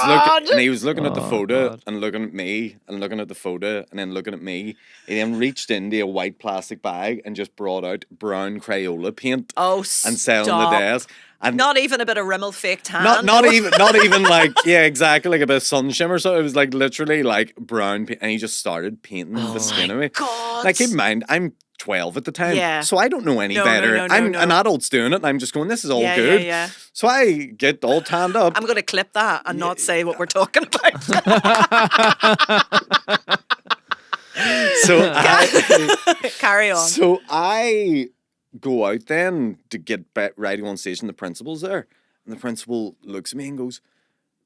was looking at the photo and looking at me and looking at the photo and then looking at me. He then reached into a white plastic bag and just brought out brown Crayola paint. Oh, and set on the desk. And not even a bit of Rimmel fake tan. Not even like, yeah, exactly, like a bit of sun shimmer. So it was like literally like brown paint, and he just started painting the skin of me. God. Like, keep in mind, I'm 12 at the time, Yeah. so I don't know any better. I'm an adult's doing it, and I'm just going, this is all good. Yeah. So I get all tanned up. I'm going to clip that and not say what we're talking about. So Carry on. So I go out then to get ready on stage, and the principal's there, and the principal looks at me and goes,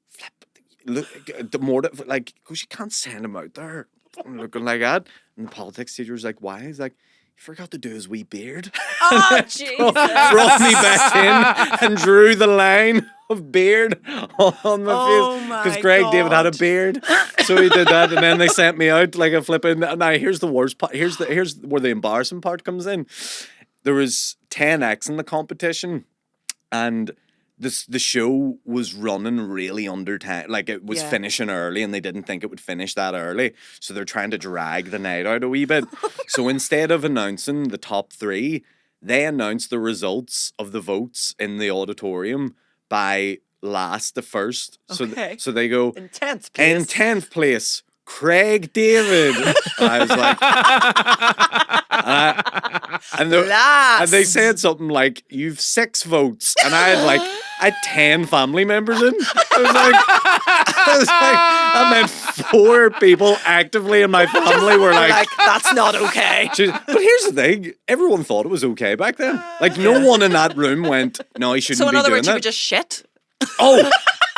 "Flip, look, the more that like, goes, you can't send him out there looking like that." And the politics teacher's like, "Why?" He's like, "He forgot to do his wee beard." Oh, Jesus. Brought me back in and drew the line of beard on my face, because Craig David had a beard, so he did that, and then they sent me out like a flipping. Now here's the worst part. Here's where the embarrassing part comes in. There was 10x in the competition, and the show was running really under time. Like, it was finishing early, and they didn't think it would finish that early, so they're trying to drag the night out a wee bit. So instead of announcing the top 3, they announced the results of the votes in the auditorium by last to first. Okay. So they go, in 10th place. In 10th place, Craig David. And I was like, and they said something like, "You've 6 votes," and I had 10 family members in. I was like, that meant 4 people actively in my family were like, that's not okay. But here's the thing: everyone thought it was okay back then. Like, no one in that room went, "No, he shouldn't be doing that." So in other words, you were just shit.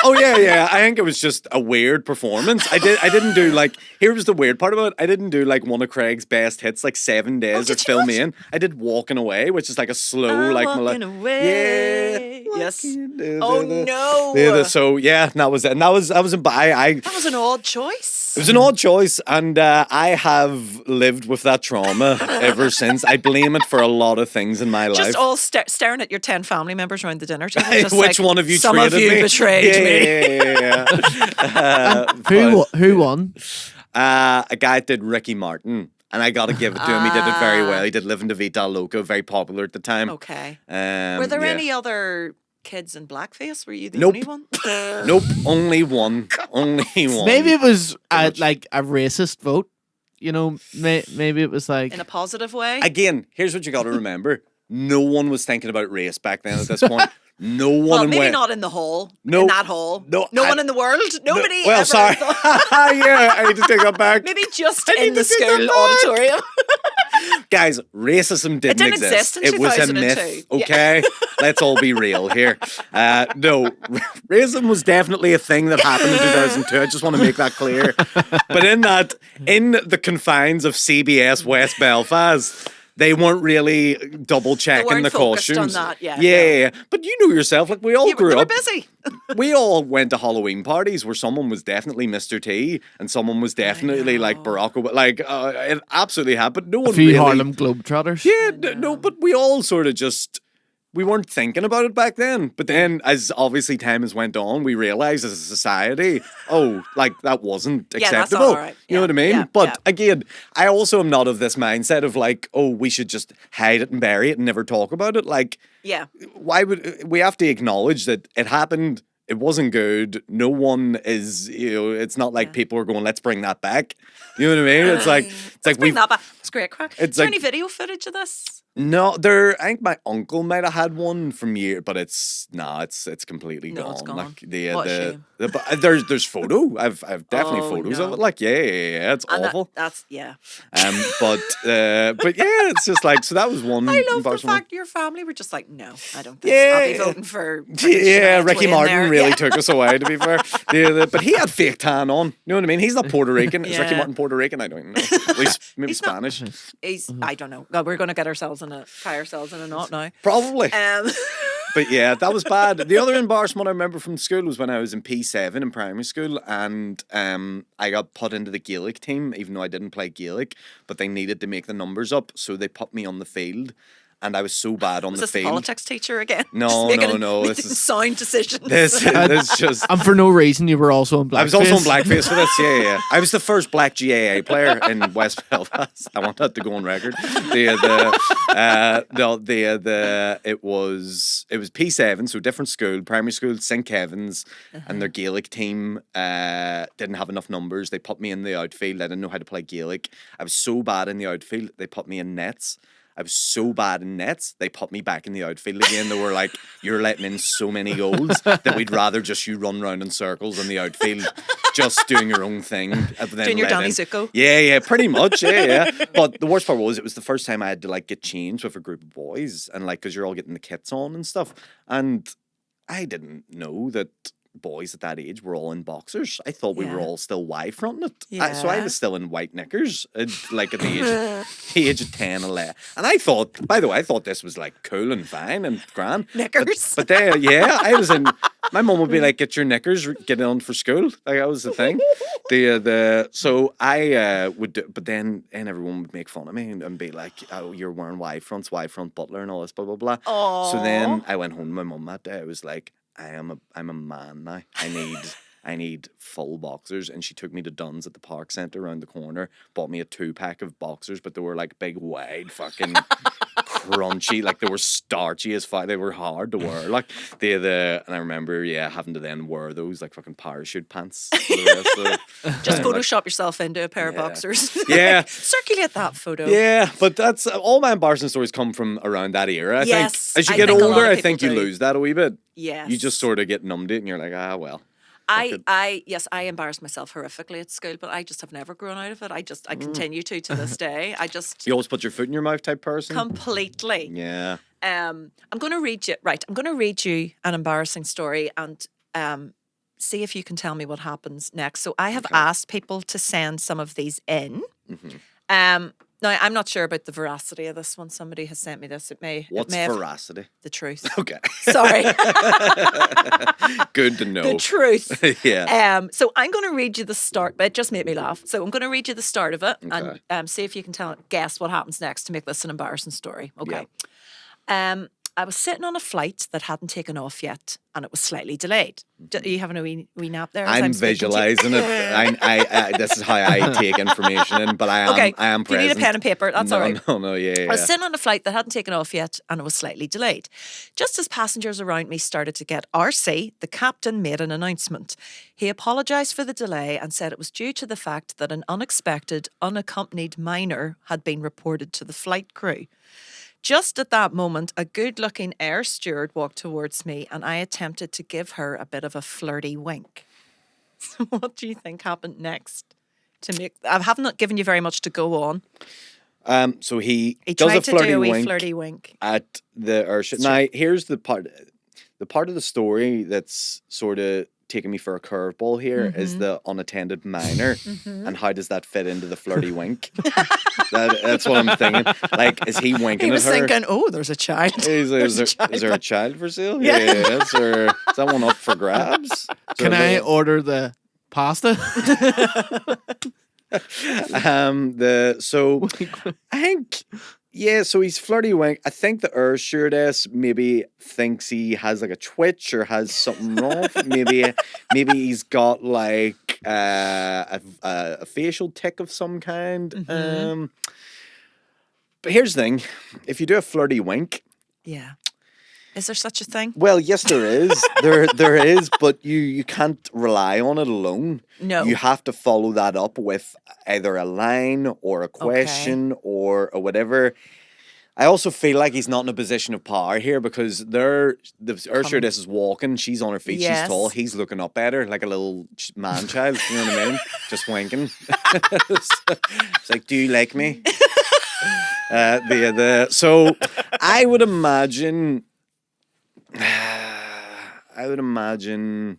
Oh yeah. I think it was just a weird performance. I didn't do like. Here was the weird part about it. I didn't do like one of Craig's best hits, like 7 days of Film In. I did Walking Away, which is like a slow, Walking Away. Yeah. Yes. Oh no. Yeah. So yeah, that was it. And that was That was an odd choice. It was an odd choice, and I have lived with that trauma ever since. I blame it for a lot of things in my life. Just all staring at your 10 family members around the dinner table. Just Which one of you some traded of you me? betrayed me. Yeah. Who won? A guy did Ricky Martin, and I got to give it to him. He did it very well. He did Living the Vita Loca, very popular at the time. Okay. Were there any other kids in blackface? Were you the only one? Nope, only one. Only one. Maybe it was like a racist vote. You know, maybe it was like in a positive way. Again, here's what you got to remember: no one was thinking about race back then. At this point, no one. Well, maybe not in the hall. No, in that hall. No one in the world. Nobody. Well, ever sorry. thought. Yeah, I need to take that back. Maybe just in the school auditorium. Guys, racism didn't exist. In it was a 2002. myth, okay? Let's all be real here. No, racism was definitely a thing that happened in 2002. I just want to make that clear. But in the confines of CBS West Belfast, they weren't really double checking the costumes. On that, yeah. But you know yourself, like, we all grew they up. were busy. We all went to Halloween parties where someone was definitely Mr. T and someone was definitely like Barack Obama. Like, it absolutely happened. No one a few really. Harlem Globetrotters. Yeah, no, but we all sort of just. We weren't thinking about it back then. But then, as obviously time has went on, we realised as a society, like, that wasn't acceptable. That's all right. You know what I mean? Yeah, but again, I also am not of this mindset of like, we should just hide it and bury it and never talk about it. Like, why would we have to acknowledge that it happened? It wasn't good. No one is, it's not like people are going, let's bring that back. You know what I mean? It's like bring that back. It's great crack. Is there any video footage of this? No, I think my uncle might have had one from year, but it's completely gone. It's gone. Like What a shame. but there's photo. I've definitely photos of no. it. Like yeah. It's And awful. That's yeah. But yeah, it's just like, so that was one. I love the embarrassing one. fact your family were just like, no, I don't think so. I'll be voting for Yeah, Shania Ricky Twain Martin there. really Yeah. took us away, to be fair. But he had fake tan on. You know what I mean? He's not Puerto Rican. Is Ricky Yeah. Martin Puerto Rican? I don't know. At least maybe He's not- Spanish. He's I don't know. God, we're going to tie ourselves in a knot now. Probably. But yeah, that was bad. The other embarrassment I remember from school was when I was in P7 in primary school, and I got put into the Gaelic team, even though I didn't play Gaelic, but they needed to make the numbers up, so they put me on the field. And I was so bad on Was the this the field. politics teacher again? No. Making This is sound decisions. this just. And for no reason, you were also in blackface. I was also in blackface for this. Yeah. I was the first black GAA player in West Belfast. I want that to go on record. It was P7, so different school, primary school, St. Kevin's, and their Gaelic team didn't have enough numbers. They put me in the outfield. I didn't know how to play Gaelic. I was so bad in the outfield. They put me in nets. I was so bad in nets, they put me back in the outfield again. They were like, you're letting in so many goals that we'd rather just you run round in circles in the outfield, just doing your own thing. Doing your Danny Zuko. Yeah, pretty much, yeah. But the worst part was, it was the first time I had to like get changed with a group of boys, and like, because you're all getting the kits on and stuff. And I didn't know that boys at that age were all in boxers. I thought we were all still Y-fronting it. So I was still in white knickers, like at the age of 10, 11. And I thought this was like cool and fine and grand. Knickers. But then, yeah, I was in, my mum would be like, get your knickers, get on for school. Like, that was the thing. So I would do, but then everyone would make fun of me and be like, oh, you're wearing Y-fronts, Y-front Butler and all this, blah, blah, blah. Aww. So then I went home to my mum that day. I was like, I'm a man now. I need full boxers. And she took me to Dunn's at the Park Centre around the corner, bought me a 2-pack of boxers, but they were like big, wide, fucking crunchy, like they were starchy as fuck. They were hard to wear. Like and I remember, having to then wear those like fucking parachute pants. For the rest of Just Photoshop yourself into a pair of boxers. Yeah. Circulate that photo. Yeah, but that's all my embarrassing stories come from around that era. I think as you get think a lot older, of I people think you do. lose that a wee bit. Yes. You just sort of get numbed it and you're like, well. I embarrassed myself horrifically at school, but I just have never grown out of it. I continue to this day. You always put your foot in your mouth type person? Completely. Yeah. I'm going to read you an embarrassing story and see if you can tell me what happens next. So I have asked people to send some of these in. Mm-hmm. Now, I'm not sure about the veracity of this one. Somebody has sent me this. What's veracity? The truth. Okay. Sorry. Good to know. The truth. Yeah. So I'm going to read you the start, but it just made me laugh. So I'm going to read you the start of it and see if you can guess what happens next to make this an embarrassing story. Okay. Yeah. I was sitting on a flight that hadn't taken off yet, and it was slightly delayed. Are you having a wee nap there? I'm visualizing it. I this is how I take information in, but I am present. You need a pen and paper. That's all right. No, yeah. I was sitting on a flight that hadn't taken off yet, and it was slightly delayed. Just as passengers around me started to get RC, the captain made an announcement. He apologised for the delay and said it was due to the fact that an unexpected, unaccompanied minor had been reported to the flight crew. Just at that moment, a good-looking air steward walked towards me and I attempted to give her a bit of a flirty wink. So what do you think happened next? I haven't given you very much to go on. So he does tried a to do a wee wink flirty wink at the air steward. Now, here's the part of the story that's sort of taking me for a curveball here is the unattended minor, and how does that fit into the flirty wink? That's what I'm thinking. Like, is he winking at her? He was thinking, oh, there's a child. Is there a child for sale? Yeah. Is that one up for grabs? Can I order the pasta? So I think. Yeah, so he's flirty wink. I think the air stewardess maybe thinks he has like a twitch or has something wrong. Maybe he's got like a facial tic of some kind. But here's the thing: if you do a flirty wink, is there such a thing? Well, yes, there is. there is, but you can't rely on it alone. No. You have to follow that up with either a line or a question or whatever. I also feel like he's not in a position of power here because our stewardess is walking. She's on her feet. Yes. She's tall. He's looking up at her like a little man child. You know what I mean? Just winking. It's like, do you like me? So I would imagine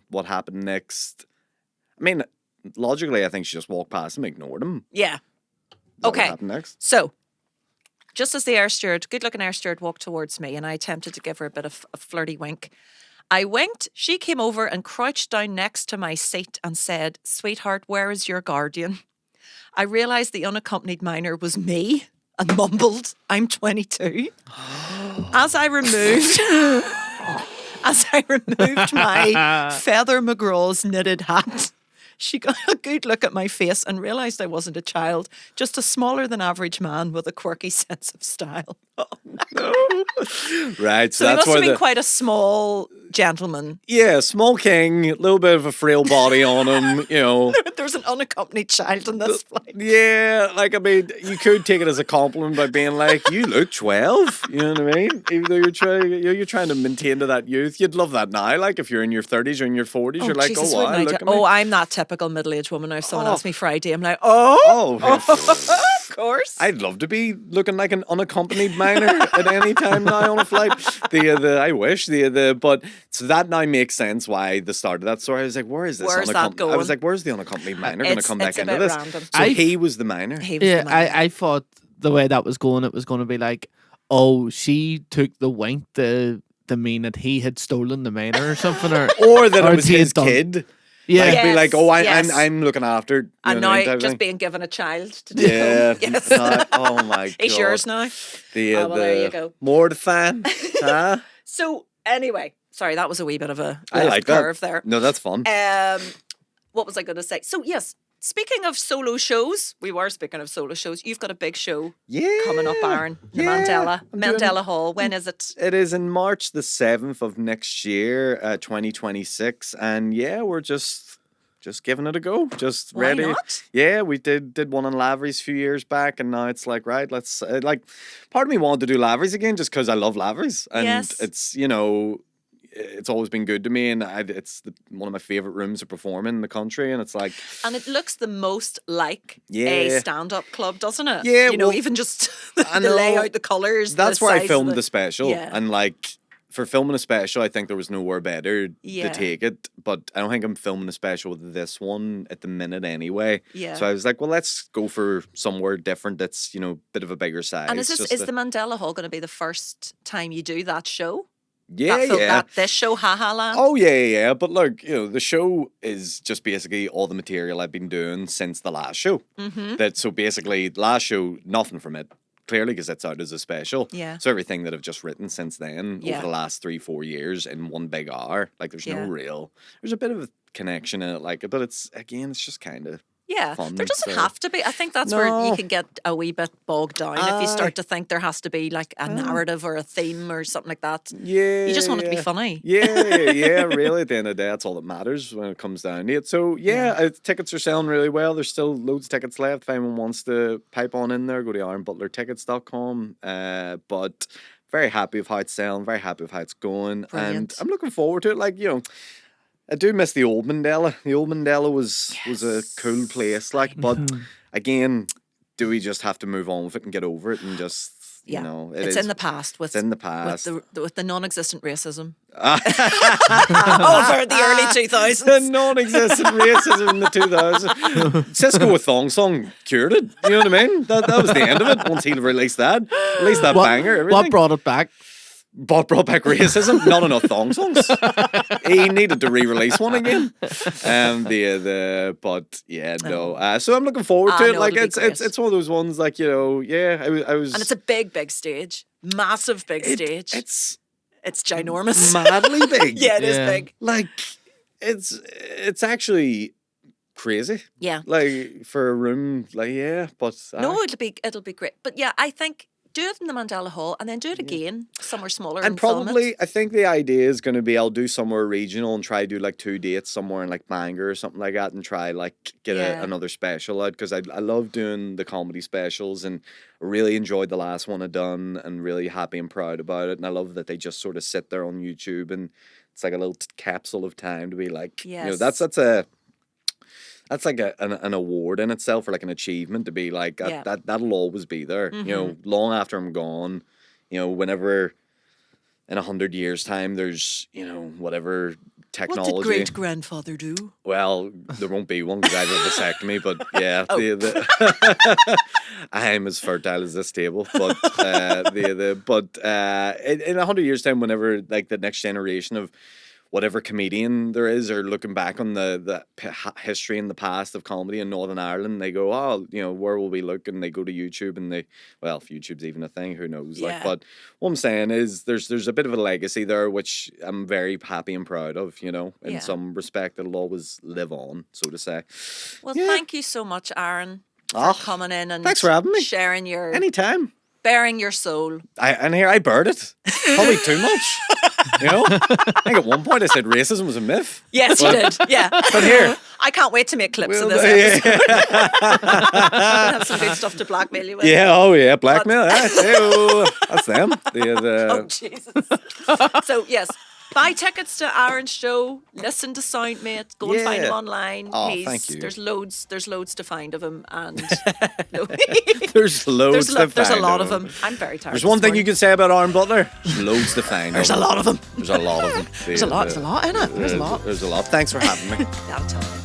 what happened next. I mean, logically, I think she just walked past him, ignored him. Yeah. Is that Okay. What happened next? So, just as the good-looking air steward walked towards me and I attempted to give her a bit of a flirty wink, I winked, she came over and crouched down next to my seat and said, "Sweetheart, where is your guardian?" I realised the unaccompanied minor was me and mumbled, "I'm 22. As I removed my Feather McGraw's knitted hat, she got a good look at my face and realised I wasn't a child, just a smaller than average man with a quirky sense of style. Oh, no. Right, So he must have been quite a small gentleman. Yeah, small king, a little bit of a frail body on him, you know. There's an unaccompanied child in this flight. Yeah, like, I mean, you could take it as a compliment by being like, you look 12, you know what I mean? Even though you're trying to maintain to that youth. You'd love that now, like, if you're in your 30s or in your 40s, you're like, Jesus, oh, wow, look at me. Oh, I'm that typical middle-aged woman. Now, if someone asks me Friday, I'm like, oh, of course. I'd love to be looking like an unaccompanied minor at any time now on a flight. I wish but so that now makes sense why the start of that story. I was like, where's that going? I was like, where's the unaccompanied minor going to come back into this? Random. So he was the minor. I thought the way that was going, it was going to be like, oh, she took the wink to mean that he had stolen the minor or something, or that it was his kid. Yeah, like, be like, oh, I'm looking after, and now just being given a child to do. Yeah, yes. Oh my god, he's yours now. There you go. Mortifying. So anyway, sorry, that was a wee bit of a curve there. No, that's fun. What was I going to say? So yes, speaking of solo shows, you've got a big show coming up, Aaron. The Mandela Hall. When is it? It is in March the 7th of next year, 2026. And yeah, we're just giving it a go. Just Why ready. Not? Yeah, we did one on Lavery's a few years back, and now it's like, right, let's part of me wanted to do Lavery's again just because I love Lavery's. And it's, you know, it's always been good to me, and it's one of my favourite rooms to perform in the country, and it's like... And it looks the most like a stand-up club, doesn't it? Yeah. You know, even just the layout, the colours, that's the where I size filmed of the special, and like... For filming a special, I think there was nowhere better to take it, but I don't think I'm filming a special with this one at the minute anyway. Yeah. So I was like, well, let's go for somewhere different that's, you know, a bit of a bigger size. And is the Mandela Hall going to be the first time you do that show? Yeah, this show, Haha Land? Oh, yeah. But look, you know, the show is just basically all the material I've been doing since the last show. Mm-hmm. So basically, last show, nothing from it. Clearly, because it's out as a special. Yeah. So everything that I've just written since then over the last 3-4 years in one big hour, like there's there's a bit of a connection in it, like, but it's just kind of fun. There doesn't have to be. I think that's where you can get a wee bit bogged down if you start to think there has to be like a narrative or a theme or something like that. Yeah. You just want it to be funny. Yeah, really. At the end of the day, that's all that matters when it comes down to it. So, tickets are selling really well. There's still loads of tickets left. If anyone wants to pipe on in there, go to aaronbutlertickets.com. But very happy with how it's selling, very happy with how it's going. Brilliant. And I'm looking forward to it. Like, you know, I do miss the old Mandela. The old Mandela was a cool place, like, but again, do we just have to move on with it and get over it and just, you know, it's in the past with the non-existent racism over the early 2000s. The non-existent racism in the 2000s. Cisco with Thong Song cured it. You know what I mean? That was the end of it. Once he released that banger. Everything. What brought it back? Brought back racism. Not enough thong songs. He needed to re-release one again. So I'm looking forward to it. Like it's one of those ones. Like, you know, I was. And it's a big stage, massive big stage. It's ginormous, madly big. It is big. Like it's actually crazy. Yeah. Like for a room, like but no, it'll be great. But yeah, I think. do it in the Mandela Hall and then do it again somewhere smaller. And film probably, it. I think the idea is going to be I'll do somewhere regional and try to do like 2 dates somewhere in like Bangor or something like that and try like get another special out because I love doing the comedy specials and really enjoyed the last one I done and really happy and proud about it. And I love that they just sort of sit there on YouTube and it's like a little capsule of time to be like, you know, that's like an award in itself or like an achievement to be like that'll always be there. You know, long after I'm gone, you know, whenever in 100 years' time there's, you know, whatever technology. What did great-grandfather do? Well, there won't be one because I have a vasectomy, but yeah, I'm as fertile as this table. But in 100 years' time, whenever like the next generation of whatever comedian there is or looking back on the history in the past of comedy in Northern Ireland, they go, oh, you know, where will we look? And they go to YouTube and if YouTube's even a thing, who knows? Yeah. Like, but what I'm saying is there's a bit of a legacy there, which I'm very happy and proud of, you know, in some respect it'll always live on, so to say. Well, thank you so much, Aaron, for coming in and thanks for having me. Sharing your anytime. Bearing your soul. I bared it. Probably too much. You know? I think at one point I said racism was a myth. Yes, you did. Yeah. But here. I can't wait to make clips of this episode. I have some good stuff to blackmail you with. Yeah, blackmail. That's them. Oh, Jesus. So, yes. Buy tickets to Aaron's show. Listen to Soundmate. Go and find him online. Oh, thank you. There's loads to find of him, and there's loads. There's a lot of them. I'm very tired. There's one thing you can say about Aaron Butler. There's loads to find. There's a lot of them. There's a lot of them. There's a lot in it. There's a lot. There's a lot. Thanks for having me. That'll tell.